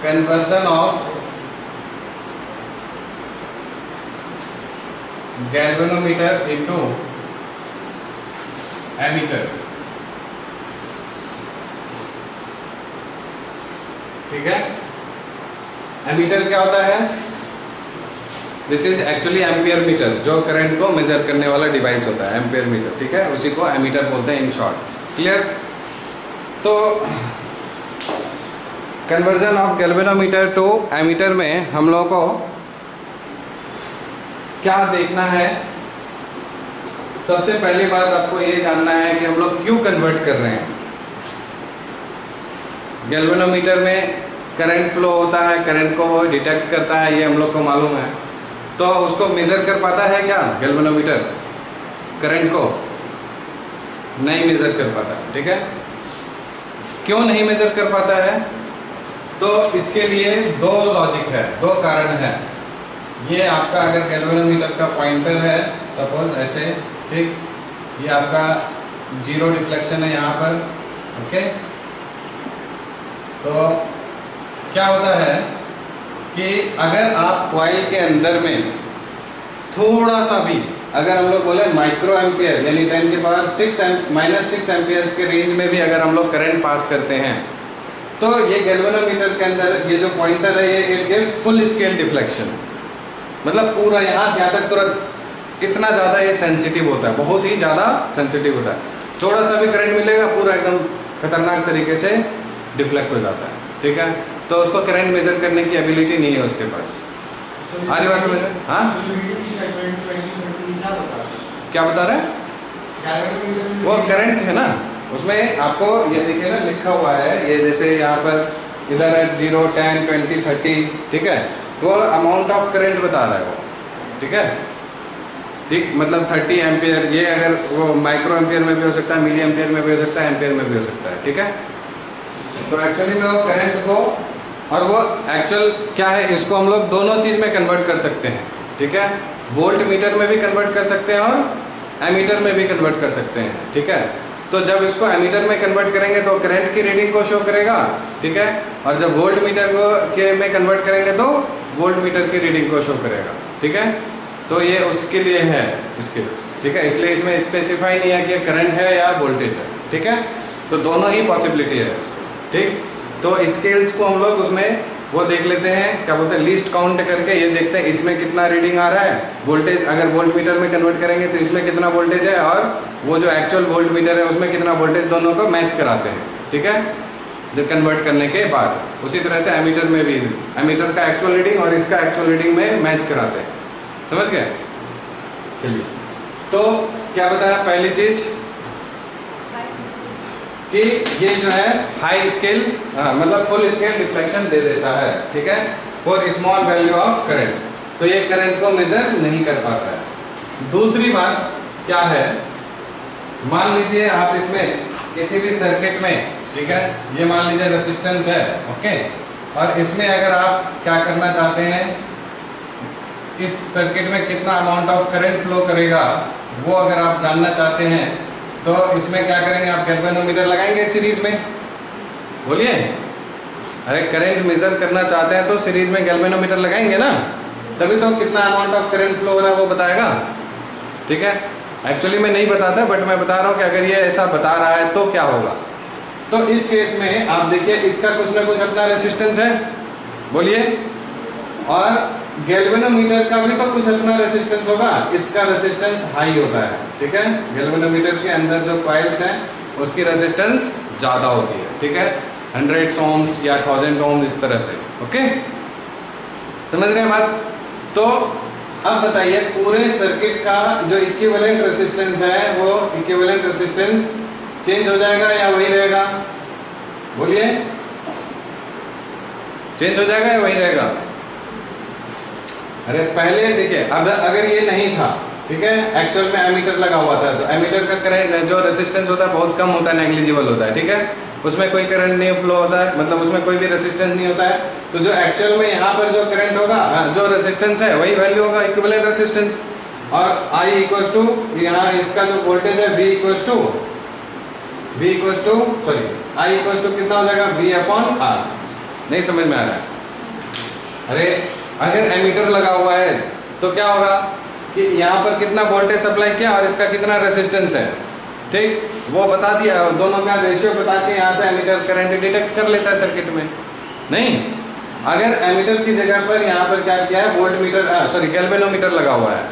conversion of galvanometer into ammeter, ठीक है। एमीटर क्या होता है? This is actually ampere meter, जो करंट को मेजर करने वाला डिवाइस होता है, एम्पियर मीटर, ठीक है, उसी को एमीटर बोलते हैं इन शॉर्ट। क्लियर? तो conversion of galvanometer to ammeter में हम लोगों को क्या देखना है? सबसे पहली बात आपको ये जानना है कि हम लोग क्यों कन्वर्ट कर रहे हैं। गैल्वेनोमीटर में करंट फ्लो होता है, करंट को वो डिटेक्ट करता है, ये हम लोग को मालूम है। तो उसको मेजर कर पाता है क्या गैल्वेनोमीटर? करंट को नहीं मेजर कर पाता, ठीक है। क्यों नहीं मेजर कर पाता है? तो इसके लिए दो लॉजिक है, दो कारण है। ये आपका अगर गैल्वेनोमीटर का पॉइंटर है, सपोज ऐसे, ठीक, ये आपका जीरो डिफ्लेक्शन है यहाँ पर, ओके। तो क्या होता है कि अगर आप कॉइल के अंदर में थोड़ा सा भी, अगर हम लोग बोले माइक्रो एम्पियर यानी 10 की पावर -6 एम्पियर्स के रेंज में भी अगर हम लोग करंट पास करते हैं, तो ये गैल्वेनोमीटर के अंदर ये जो पॉइंटर है ये it gives full scale deflection, मतलब पूरा यहाँ से यहाँ तक तुरंत, इतना ज़्यादा ये सेंसिटिव होता है, बहुत ही ज़्यादा सेंसिटिव होता है। थोड़ा सा भी करंट मिलेगा पूरा एकदम खतरनाक तरीके से डिफ्लेक्ट हो जाता है, ठीक है। तो उसको करंट मेजर करने की एबिलिटी नहीं है उसके पास। आ रही बात समझ में? हाँ, क्या बता रहे हैं? वो करंट है ना, उसमें आपको ये देखिए ना लिखा हुआ है, ये जैसे यहाँ पर इधर है 0, 10, 20, 30, ठीक है। वो अमाउंट ऑफ करंट बता रहा है वो, ठीक है, ठीक, मतलब 30 एम्पियर। ये अगर वो माइक्रो एम्पियर में भी हो सकता है, मिली एम्पियर में भी हो सकता है, एम्पियर में भी हो सकता है, ठीक है। तो एक्चुअली में वो करंट को, और वो एक्चुअल क्या है, इसको हम लोग दोनों चीज़ में कन्वर्ट कर सकते हैं, ठीक है। वोल्ट मीटर में भी कन्वर्ट कर सकते हैं और एमीटर में भी कन्वर्ट कर सकते हैं, ठीक है। तो जब इसको एमीटर में कन्वर्ट करेंगे तो करंट की रीडिंग को शो करेगा, ठीक है, और जब वोल्ट मीटर को के में कन्वर्ट करेंगे तो वोल्ट मीटर की रीडिंग को शो करेगा, ठीक है। तो ये उसके लिए है स्केल्स, ठीक है, इसलिए इसमें स्पेसिफाई नहीं है कि करंट है या वोल्टेज है, ठीक है। तो दोनों ही पॉसिबिलिटी है, ठीक। तो स्केल्स को हम लोग उसमें वो देख लेते हैं, क्या बोलते हैं, लिस्ट काउंट करके ये देखते हैं इसमें कितना रीडिंग आ रहा है, वोल्टेज अगर वोल्ट मीटर में कन्वर्ट करेंगे तो इसमें कितना वोल्टेज है, और वो जो एक्चुअल वोल्ट मीटर है उसमें कितना वोल्टेज, दोनों को मैच कराते हैं, ठीक है, जो कन्वर्ट करने के बाद। उसी तरह से एमीटर में भी एमीटर का एक्चुअल रीडिंग और इसका एक्चुअल रीडिंग में मैच कराते हैं, समझ गए? चलिए, तो क्या बताया पहली चीज़? कि ये जो है हाई स्केल मतलब फुल स्केल रिफ्लेक्शन दे देता है, ठीक है, for small value of current. तो ये करंट को मेजर नहीं कर पाता है। दूसरी बात क्या है, मान लीजिए आप इसमें किसी भी सर्किट में, ठीक है, ये मान लीजिए रेसिस्टेंस है, ओके, और इसमें अगर आप क्या करना चाहते हैं, इस सर्किट में कितना अमाउंट ऑफ करंट फ्लो करेगा वो अगर आप जानना चाहते हैं तो इसमें क्या करेंगे, आप गैल्वेनोमीटर लगाएंगे सीरीज में। बोलिए, अरे करंट मेजर करना चाहते हैं तो सीरीज में गैल्वेनोमीटर लगाएंगे ना, तभी तो कितना अमाउंट ऑफ करंट फ्लो हो रहा है वो बताएगा, ठीक है। एक्चुअली मैं नहीं बताता, बट मैं बता रहा हूँ कि अगर ये ऐसा बता रहा है तो क्या होगा। तो इस केस में आप देखिए इसका कुछ ना कुछ अपना रेसिस्टेंस है, बोलिए, और गैल्वेनोमीटर का भी तो कुछ अपना रेसिस्टेंस होगा, इसका रेसिस्टेंस हाई होता है, ठीक है। गैल्वेनोमीटर के अंदर जो कॉइल्स हैं उसकी रेसिस्टेंस ज़्यादा होती है, ठीक है, 100 ohms या 1000 ohms इस तरह से, ओके, समझ रहे हैं बात। तो अब बताइए पूरे सर्किट का जो इक्विवेलेंट रेसिस्टेंस है वो इक्विवेलेंट रेसिस्टेंस चेंज हो जाएगा या वही रहेगा, बोलिए, चेंज हो जाएगा या वही रहेगा। अरे पहले देखिए, अब अगर ये नहीं था, ठीक है, एक्चुअल में एमीटर लगा हुआ था, तो एमीटर का करंट जो रेसिस्टेंस होता है बहुत कम होता है, नेग्लिजिबल होता है, ठीक है, उसमें कोई करंट नहीं फ्लो होता है, मतलब उसमें कोई भी रेसिस्टेंस नहीं होता है। तो जो एक्चुअल में यहाँ पर जो करंट होगा, जो रेसिस्टेंस है वही वैल्यू होगा इक्विवेलेंट रेसिस्टेंस, और I इक्वल्स टू, यहाँ इसका जो वोल्टेज है V equals to sorry I equals to कितना हो जाएगा, V अपॉन R। नहीं समझ में आ रहा है। अरे अगर एमीटर लगा हुआ है तो क्या होगा कि यहाँ पर कितना वोल्टेज सप्लाई किया और इसका कितना रेसिस्टेंस है, ठीक, वो बता दिया, दोनों का रेशियो बता के यहाँ से एमीटर करंट डिटेक्ट कर लेता है सर्किट में। नहीं, अगर एमीटर की जगह पर यहाँ पर क्या किया है, वोल्टमीटर सॉरी गैल्वेनोमीटर लगा हुआ है,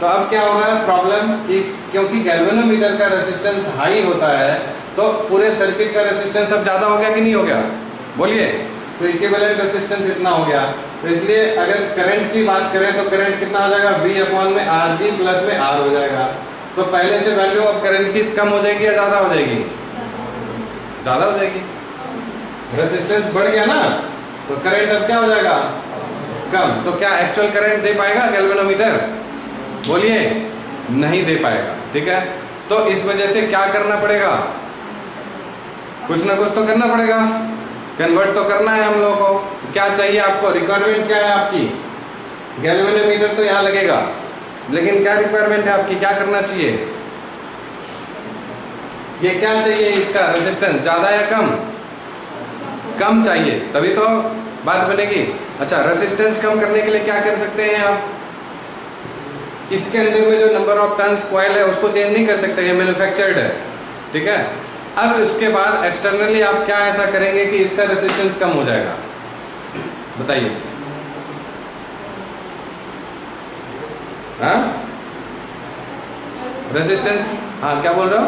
तो अब क्या होगा प्रॉब्लम कि क्योंकि गैल्वेनोमीटर का रेसिस्टेंस हाई होता है तो पूरे सर्किट का रेसिस्टेंस अब ज़्यादा हो गया कि नहीं हो गया, बोलिए, तो इक्विवेलेंट रेसिस्टेंस इतना हो गया। तो इसलिए अगर करंट की बात करें तो करंट कितना हो जाएगा, V अपॉन में RG प्लस में R हो जाएगा। तो पहले से वैल्यू ऑफ करंट की कम हो जाएगी या ज़्यादा हो जाएगी, ज़्यादा हो जाएगी, रेसिस्टेंस बढ़ गया ना, तो करंट अब क्या हो जाएगा, कम। तो क्या एक्चुअल करंट दे पाएगा गैल्वेनोमीटर, बोलिए, नहीं दे पाएगा, ठीक है। तो इस वजह से क्या करना पड़ेगा, कुछ ना कुछ तो करना पड़ेगा, कन्वर्ट तो करना है हम लोगों को। तो क्या चाहिए आपको, रिक्वायरमेंट क्या है आपकी, गैल्वेनोमीटर तो यहाँ लगेगा, लेकिन क्या रिक्वायरमेंट है आपकी, क्या करना चाहिए, ये क्या चाहिए, इसका रेसिस्टेंस ज़्यादा या कम, कम चाहिए, तभी तो बात बनेगी। अच्छा, रेसिस्टेंस कम करने के लिए क्या कर सकते हैं आप, इसके अंदर में जो नंबर ऑफ टर्न्स कॉइल है उसको चेंज नहीं कर सकते, ये मैन्युफैक्चर्ड है, ठीक है। अब इसके बाद एक्सटर्नली आप क्या ऐसा करेंगे कि इसका रेसिस्टेंस कम हो जाएगा, बताइए, हाँ, रेसिस्टेंस, हाँ क्या बोल रहे हो,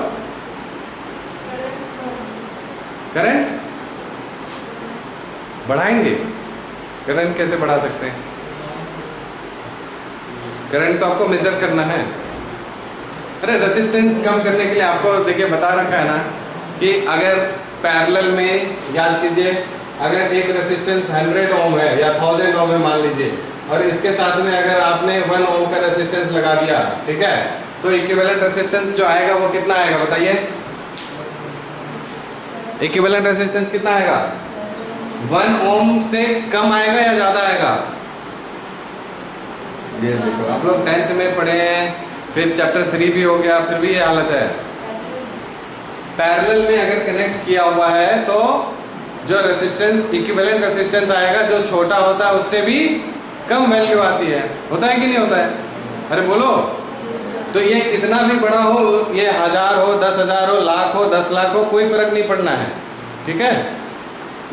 करंट बढ़ाएंगे, करंट कैसे बढ़ा सकते हैं, करंट तो आपको मेजर करना है। अरे रेसिस्टेंस कम करने के लिए आपको देखिए बता रखा है ना कि अगर पैरेलल में, याद कीजिए, अगर एक रेसिस्टेंस 100 ओम है या 1000 ओम है मान लीजिए, और इसके साथ में अगर आपने 1 ओम का रेसिस्टेंस लगा दिया, ठीक है, तो इक्विवेलेंट रेसिस्टेंस जो आएगा वो कितना आएगा बताइए, इक्विवेलेंट रेसिस्टेंस कितना आएगा, 1 ओम से कम आएगा या ज़्यादा आएगा। ये देखो आप लोग 10th में पढ़े हैं, फिर चैप्टर 3 भी हो गया, फिर भी ये हालत है। पैरेलल में अगर कनेक्ट किया हुआ है तो जो रेसिस्टेंस इक्विवेलेंट रेसिस्टेंस आएगा जो छोटा होता है उससे भी कम वैल्यू आती है, होता है कि नहीं होता है, अरे बोलो। तो ये कितना भी बड़ा हो, ये 1000 हो, 10,000 हो, लाख हो, 10 लाख हो, कोई फर्क नहीं पड़ना है, ठीक है।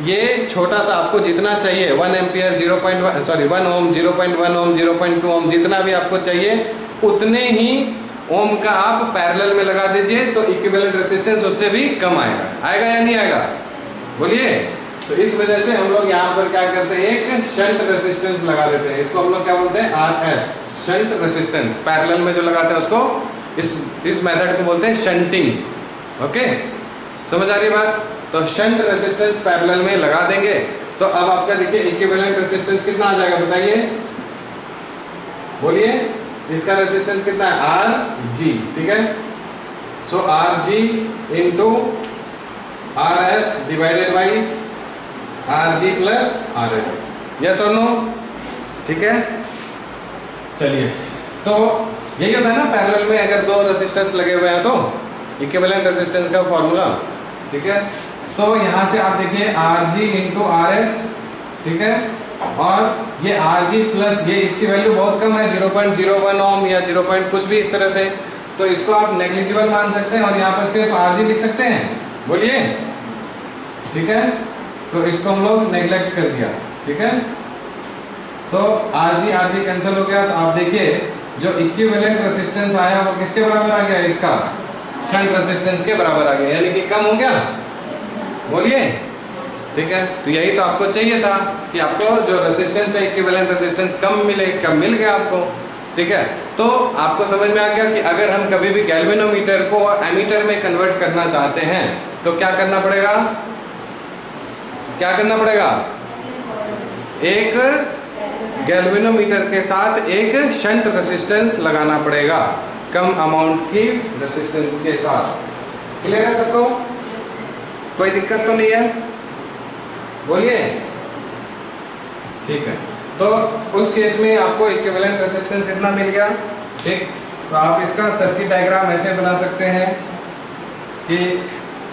ये छोटा सा आपको जितना चाहिए 1 एम्पियर 0.1 सॉरी 1 ओम 0.1 ओम 0.2 ओम जितना भी आपको चाहिए उतने ही ओम का आप पैरेलल में लगा दीजिए, तो इक्विवेलेंट रेसिस्टेंस उससे भी कम आएगा, आएगा या नहीं आएगा, बोलिए। तो इस वजह से हम लोग यहाँ पर क्या करते हैं, एक शंट रेसिस्टेंस लगा देते हैं, इसको हम लोग क्या बोलते हैं, RS, शंट रेसिस्टेंस। पैरेलल में जो लगाते हैं उसको इस मेथड को बोलते हैं शंटिंग, ओके, समझ आ रही बात? तो शंट रेसिस्टेंस पैरेलल में लगा देंगे तो अब आपका देखिए इक्विवेलेंट रेसिस्टेंस कितना आ जाएगा बताइए, बोलिए। इसका रेसिस्टेंस कितना है? आर जी, ठीक है। So R G into R S divided by R G plus R S, yes और नो, ठीक है। चलिए, तो यही होता है ना पैरेलल में अगर दो रेसिस्टेंस लगे हुए हैं तो इक्विवेलेंट रेसिस्टेंस का फॉर्मूला, ठीक है। तो यहाँ से आप देखिए are G into R S, ठीक है, और ये आर जी प्लस ये इसकी वैल्यू बहुत कम है 0.01 ओम या 0. कुछ भी इस तरह से, तो इसको आप नेग्लिजिबल मान सकते हैं और यहाँ पर सिर्फ आर जी लिख सकते हैं, बोलिए, ठीक है। तो इसको हम लोग नेग्लेक्ट कर दिया, ठीक है। तो आर जी कैंसिल हो गया, तो आप देखिए जो इक्विवेलेंट रेसिस्टेंस आया वो किसके बराबर आ गया? इसका शंट रेसिस्टेंस के बराबर आ गया, यानी कि कम हो गया, बोलिए, ठीक है। तो यही तो आपको चाहिए था कि आपको जो रेसिस्टेंस है इक्विवेलेंट रेसिस्टेंस कम मिले, कम मिल गया आपको, ठीक है। तो आपको समझ में आ गया कि अगर हम कभी भी गैल्वेनोमीटर को एमीटर में कन्वर्ट करना चाहते हैं तो क्या करना पड़ेगा? क्या करना पड़ेगा? एक गैल्वेनोमीटर के साथ एक शंट रेसिस्टेंस लगाना पड़ेगा, कम अमाउंट की रेसिस्टेंस के साथ। क्लियर है सबको? कोई दिक्कत तो नहीं है, बोलिए, ठीक है। तो उस केस में आपको इक्विवेलेंट रेसिस्टेंस इतना मिल गया, ठीक। तो आप इसका सर्किट डायग्राम ऐसे बना सकते हैं कि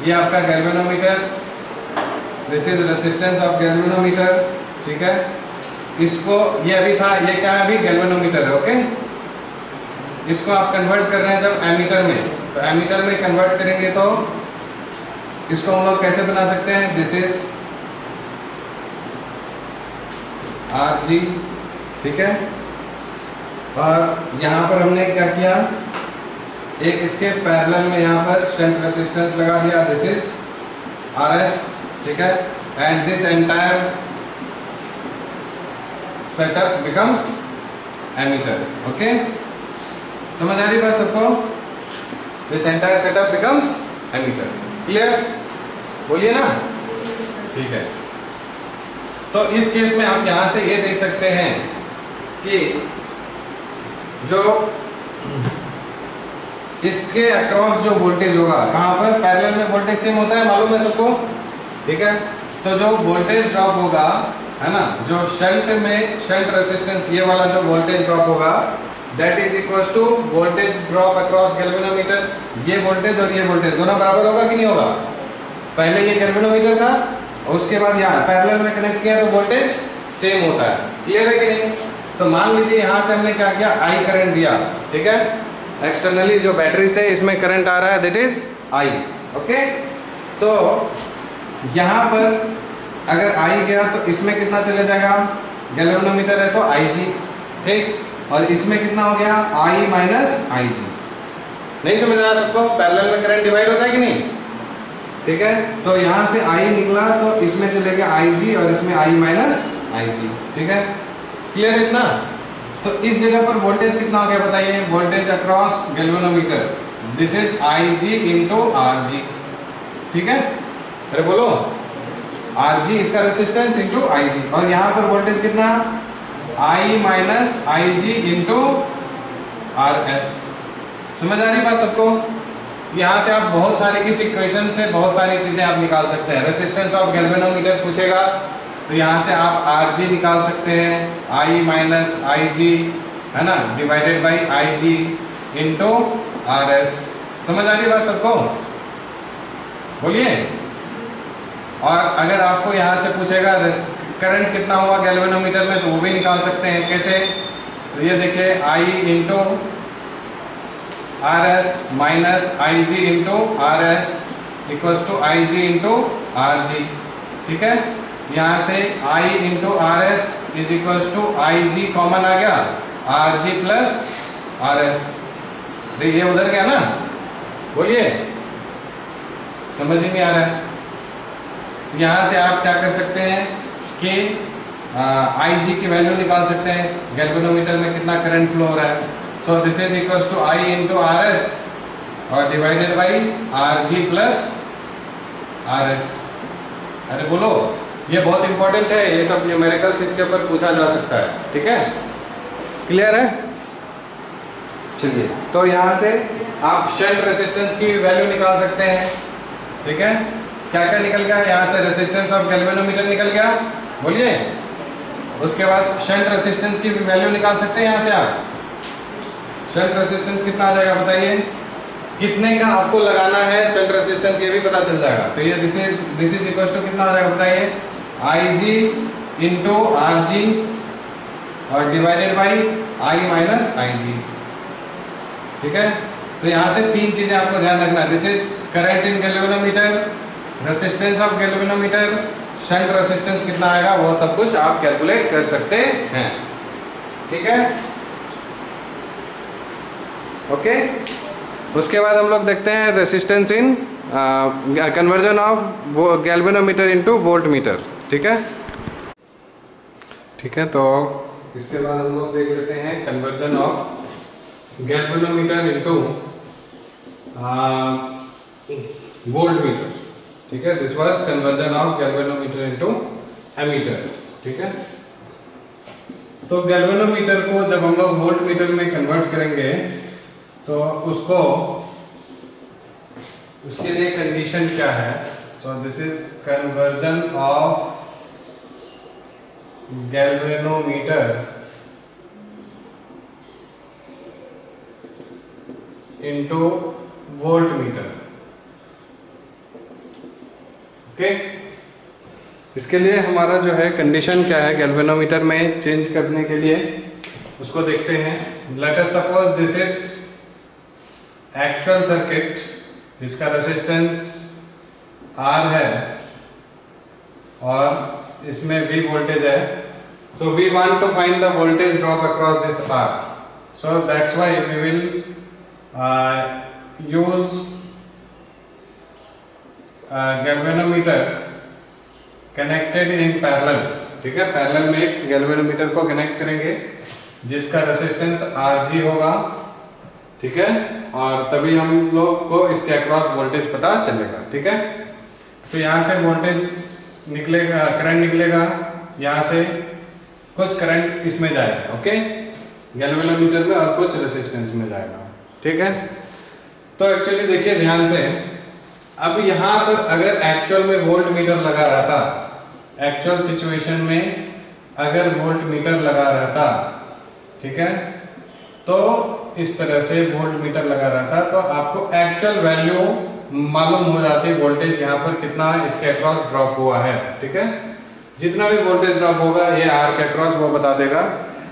ये आपका galvanometer, this is resistance of galvanometer, ठीक है। इसको ये अभी था, ये क्या है? अभी गैल्वेनोमीटर है, ओके। इसको आप कन्वर्ट कर रहे हैं जब एमीटर में, तो एमीटर में कन्वर्ट करेंगे तो इसको हम लोग कैसे बना सकते हैं? दिस इज आर जी, ठीक है। और यहाँ पर हमने क्या किया, एक इसके पैरेलल में यहाँ पर शंट रेसिस्टेंस लगा दिया, दिस इज आर एस, ठीक है। And this entire setup becomes ammeter, okay. समझ आ रही बात सबको? This entire setup becomes ammeter, clear? बोलिए ना, ठीक है। तो इस केस में आप यहां से ये देख सकते हैं कि जो इसके अक्रॉस जो वोल्टेज होगा, कहां पर? पैरेलल में वोल्टेज सेम होता है, मालूम है सबको, ठीक है। तो जो वोल्टेज ड्रॉप होगा, है ना, जो शंट में शंट रेसिस्टेंस ये वाला जो वोल्टेज ड्रॉप होगा that is equals to voltage drop across galvanometer. ये वोल्टेज और ये वोल्टेज दोनों बराबर होगा कि नहीं होगा? पहले ये गैल्वेनोमीटर था और उसके बाद यहाँ पैरेलल में कनेक्ट किया तो वोल्टेज सेम होता है, क्लियर है कि नहीं? तो मान लीजिए यहाँ से हमने क्या किया, आई करंट दिया, ठीक है। एक्सटर्नली जो बैटरी से इसमें करंट आ रहा है दैट इज आई, ओके। तो यहाँ पर अगर आई गया तो इसमें कितना चले जाएगा? गैल्वेनोमीटर है तो आई जी, ठीक। और इसमें कितना हो गया? आई माइनस आई जी। नहीं समझ रहा सबको? पैरेलल में करंट डिवाइड होता है कि नहीं, ठीक है। तो यहाँ से आई निकला तो इसमें चले गया आई जी और इसमें आई माइनस आई जी, ठीक है। क्लियर इतना? तो इस जगह पर वोल्टेज कितना हो गया बताइए? Voltage across galvanometer this is I G into R G, ठीक है। अरे बोलो, आर जी इसका रेसिस्टेंस इंटू आई जी, और यहाँ पर वोल्टेज कितना? आई minus I G into R S. समझ आ रही बात सबको? यहाँ से आप बहुत सारी इस इक्वेशन से बहुत सारी चीजें आप निकाल सकते हैं। रेसिस्टेंस ऑफ गैल्वेनोमीटर पूछेगा तो यहाँ से आप आर जी निकाल सकते हैं, आई माइनस आई जी, है ना, divided by I G into R S. समझ आ रही बात सबको? बोलिए। और अगर आपको यहाँ से पूछेगा करंट कितना हुआ गैल्वेनोमीटर में तो वो भी निकाल सकते हैं, कैसे? तो ये देखिए I into R S minus I G into R S equals to I G into R G, ठीक है। यहाँ से I into R S is equals to I G common आ गया, R G plus R S. ये उधर गया ना, बोलिए, समझ ही नहीं आ रहा है। यहाँ से आप क्या कर सकते हैं कि आई जी की वैल्यू निकाल सकते हैं, गैल्वेनोमीटर में कितना करंट फ्लो हो रहा है। So this is equals to I into R S और divided by R G plus RS। अरे बोलो, ये बहुत इंपॉर्टेंट है, ये सब न्यूमेरिकल्स इसके ऊपर पूछा जा सकता है, ठीक है, क्लियर है। चलिए, तो यहाँ से आप शंट रेसिस्टेंस की वैल्यू निकाल सकते हैं, ठीक है। क्या क्या निकल गया यहाँ से, रेसिस्टेंस ऑफ गैल्वेनोमीटर निकल गया, बोलिए। उसके बाद शंट रेसिस्टेंस की वैल्यू निकाल सकते हैं यहाँ से आप। शंट रेसिस्टेंस कितना आ जाएगा बताइए, कितने का आपको लगाना है शंट रेसिस्टेंस ये भी पता चल जाएगा। तो ये दिस इज इक्वल टू कितना आ जाएगा बताइए, IG इंटू RG और divided by I minus IG, ठीक है। तो यहाँ से तीन चीजें आपको ध्यान रखना है, this is current in galvanometer, resistance of galvanometer, shunt resistance कितना आएगा, वो सब कुछ आप कैलकुलेट कर सकते हैं, ठीक है, ओके। उसके बाद हम लोग देखते हैं resistance in conversion of galvanometer into voltmeter, ठीक है, ठीक है। तो इसके बाद हम लोग देख लेते हैं conversion of galvanometer into voltmeter, ठीक है। This was conversion of galvanometer into ammeter, ठीक है। तो गैल्वेनोमीटर को जब हम लोग वोल्ट मीटर में कन्वर्ट करेंगे तो उसको, उसके लिए कंडीशन क्या है, so this is conversion of galvanometer into volt meter, okay. इसके लिए हमारा जो है कंडीशन क्या है गैल्वेनोमीटर में चेंज करने के लिए, उसको देखते हैं। Let us suppose this is actual circuit, जिसका रेजिस्टेंस R है और इसमें V वोल्टेज है। So we want to find the voltage drop across this R, so that's why we will use galvanometer connected in parallel, ठीक है। Parallel में एक galvanometer को कनेक्ट करेंगे जिसका रेजिस्टेंस RG होगा, ठीक है, और तभी हम लोग को इसके अक्रॉस वोल्टेज पता चलेगा, ठीक है। तो यहाँ से वोल्टेज निकलेगा, करंट निकलेगा, यहाँ से कुछ करंट इसमें जाएगा, ओके, गैल्वेनोमीटर में, और कुछ रेजिस्टेंस में जाएगा, ठीक है। तो एक्चुअली देखिए ध्यान से, अब यहाँ पर अगर एक्चुअल में वोल्ट मीटर लगा रहता, एक्चुअल सिचुएशन में अगर वोल्ट मीटर लगा रहता, ठीक है, तो इस तरह से वोल्ट मीटर लगा रहता तो आपको एक्चुअल वैल्यू मालूम हो जाती, वोल्टेज यहाँ पर कितना इसके अक्रॉस ड्रॉप हुआ है, ठीक है। जितना भी वोल्टेज ड्रॉप होगा ये R के अक्रॉस वो बता देगा।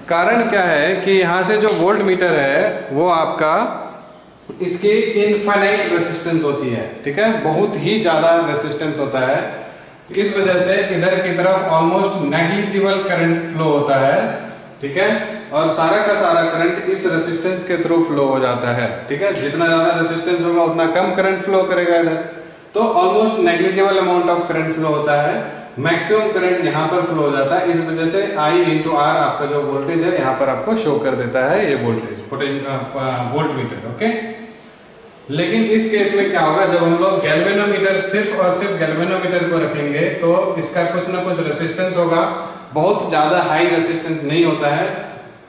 कारण क्या है कि यहाँ से जो वोल्ट मीटर है वो आपका, इसकी इनफाइनाइट रेसिस्टेंस होती है, ठीक है, बहुत ही ज्यादा रेसिस्टेंस होता है। इस वजह से इधर की तरफ ऑलमोस्ट नेग्लिजिबल करंट फ्लो होता है, ठीक है, और सारा का सारा करंट इस रेसिस्टेंस के थ्रू फ्लो हो जाता है, ठीक है। जितना ज्यादा रेसिस्टेंस होगा उतना कम करंट फ्लो करेगा इधर, तो almost negligible amount of current flow होता है, मैक्सिमम करंट यहाँ पर फ्लो हो जाता है। इस वजह से I इंटू R आपका जो वोल्टेज है यहाँ पर आपको शो कर देता है ये वोल्टेज वोल्ट मीटर, ओके। लेकिन इस केस में क्या होगा, जब हम लोग गैल्वेनोमीटर सिर्फ और सिर्फ गैल्वेनोमीटर को रखेंगे तो इसका कुछ ना कुछ रेसिस्टेंस होगा, बहुत ज्यादा हाई रेसिस्टेंस नहीं होता है,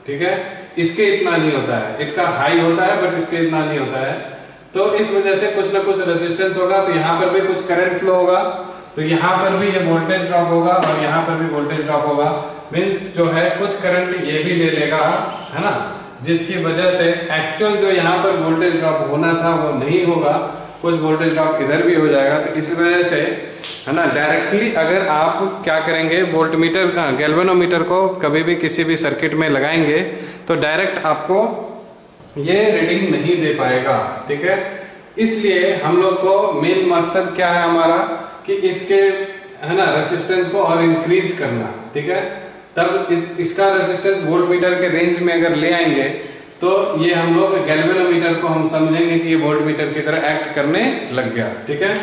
ठीक है, इसके इतना नहीं होता है, इसका हाई होता है बट इसके इतना नहीं होता है। तो इस वजह से कुछ ना कुछ रेसिस्टेंस होगा, तो यहाँ पर भी कुछ करंट फ्लो होगा, तो यहाँ पर भी ये वोल्टेज ड्रॉप होगा और यहाँ पर भी वोल्टेज ड्रॉप होगा, मींस जो है कुछ करंट ये भी ले लेगा, है ना, जिसकी वजह से एक्चुअल जो यहाँ पर वोल्टेज ड्रॉप होना था वो नहीं होगा, कुछ वोल्टेज ड्रॉप इधर भी हो जाएगा। तो इस वजह से, है ना, डायरेक्टली अगर आप क्या करेंगे, वोल्ट मीटर गैल्वेनोमीटर को कभी भी किसी भी सर्किट में लगाएंगे तो डायरेक्ट आपको ये रीडिंग नहीं दे पाएगा, ठीक है। इसलिए हम लोग को मेन मकसद क्या है हमारा, कि इसके, है ना, रेसिस्टेंस को और इंक्रीज करना, ठीक है। तब इसका रेसिस्टेंस वोल्ट मीटर के रेंज में अगर ले आएंगे तो ये हम लोग गैल्वेनोमीटर को हम समझेंगे कि ये वोल्ट मीटर की तरह एक्ट करने लग गया, ठीक है।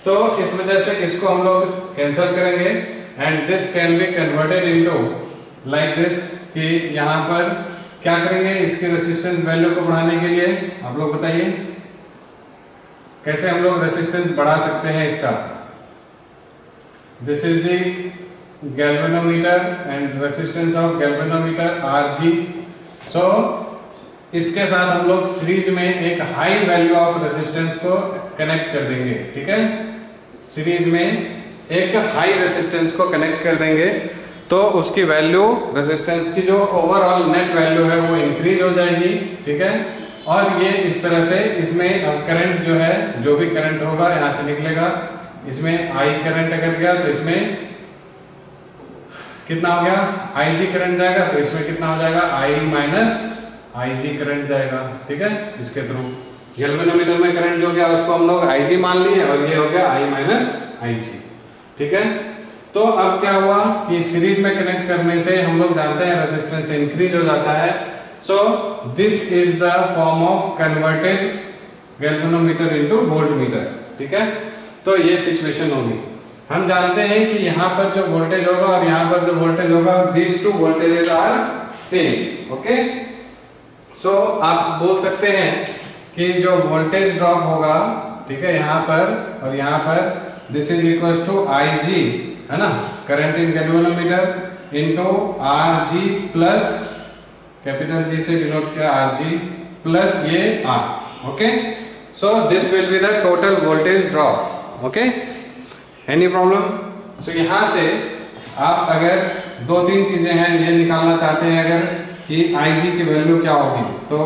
तो इस वजह से इसको हम लोग कैंसिल करेंगे and this can be converted into like this, कि यहाँ पर क्या करेंगे, इसके रेसिस्टेंस वैल्यू को बढ़ाने के लिए आप लोग बताइए कैसे हम लोग रेसिस्टेंस बढ़ा सकते हैं इसका। This is the galvanometer and resistance of galvanometer Rg। सो इसके साथ हम लोग सीरीज में एक हाई वैल्यू ऑफ रेसिस्टेंस को कनेक्ट कर देंगे, ठीक है। सीरीज में एक हाई रेसिस्टेंस को कनेक्ट कर देंगे तो उसकी वैल्यू, रेसिस्टेंस की जो ओवरऑल नेट वैल्यू है वो इंक्रीज हो जाएगी, ठीक है। और ये इस तरह से इसमें करंट जो है, जो भी करंट होगा यहाँ से निकलेगा, इसमें आई करंट अगर गया तो इसमें कितना हो गया, Ig करंट जाएगा, तो इसमें कितना हो जाएगा, I माइनस Ig करंट जाएगा, ठीक है। इसके थ्रू गैल्वेनोमीटर में करंट जो गया उसको हम लोग Ig मान लिए और ये हो गया I माइनस Ig, ठीक है। तो अब क्या हुआ कि सीरीज में कनेक्ट करने से हम लोग जानते हैं रेजिस्टेंस इंक्रीज हो जाता है। So this is the form of converted galvanometer into voltmeter, ठीक है। तो ये सिचुएशन होगी। हम जानते हैं कि यहाँ पर जो वोल्टेज होगा और यहाँ पर जो वोल्टेज होगा, these two voltages are same, okay. So आप बोल सकते हैं कि जो वोल्टेज ड्रॉप होगा, ठीक है, यहाँ पर और यहाँ पर, this is equal to Ig, है ना, current in galvanometer into Rg plus capital G से डिनोट किया Rg प्लस ये R, okay. So this will be the total voltage drop, okay. Any problem? So यहाँ से आप अगर दो तीन चीजें हैं ये निकालना चाहते हैं अगर कि Ig की वैल्यू क्या होगी, तो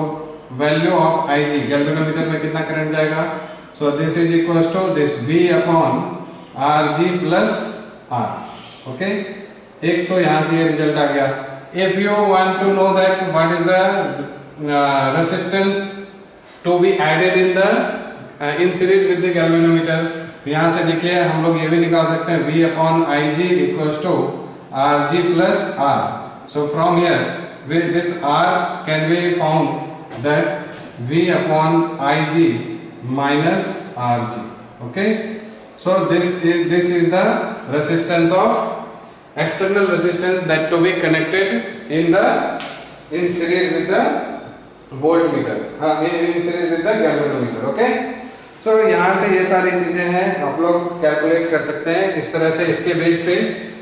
वैल्यू ऑफ Ig गैल्वेनोमीटर में कितना करंट जाएगा, so this is equal to this V upon Rg plus R, okay. एक तो यहाँ से ये रिजल्ट आ गया। If you want to know that what is the resistance to be added in series with the galvanometer, तो यहाँ से देखिए हम लोग ये भी निकाल सकते हैं, V upon Ig equals to Rg plus R। So from here with this R can be found that V upon Ig minus Rg, okay. So this is the resistance of external resistance that to be connected in series with the voltmeter, in series with the galvanometer, okay. So यहाँ से ये सारी चीजें हैं आप लोग calculate कर सकते हैं इस तरह से। इसके बेस पे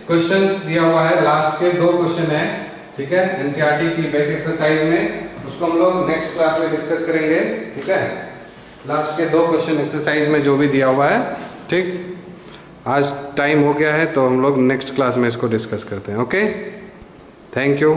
क्वेश्चंस दिया हुआ है, लास्ट के दो क्वेश्चन है, ठीक है, एनसीईआरटी की बैक एक्सरसाइज में, उसको हम लोग नेक्स्ट क्लास में डिस्कस करेंगे, ठीक है। लास्ट के दो क्वेश्चन एक्सरसाइज में जो भी दिया हुआ है, ठीक। आज टाइम हो गया है तो हम लोग नेक्स्ट क्लास में इसको डिस्कस करते हैं, ओके। Thank you.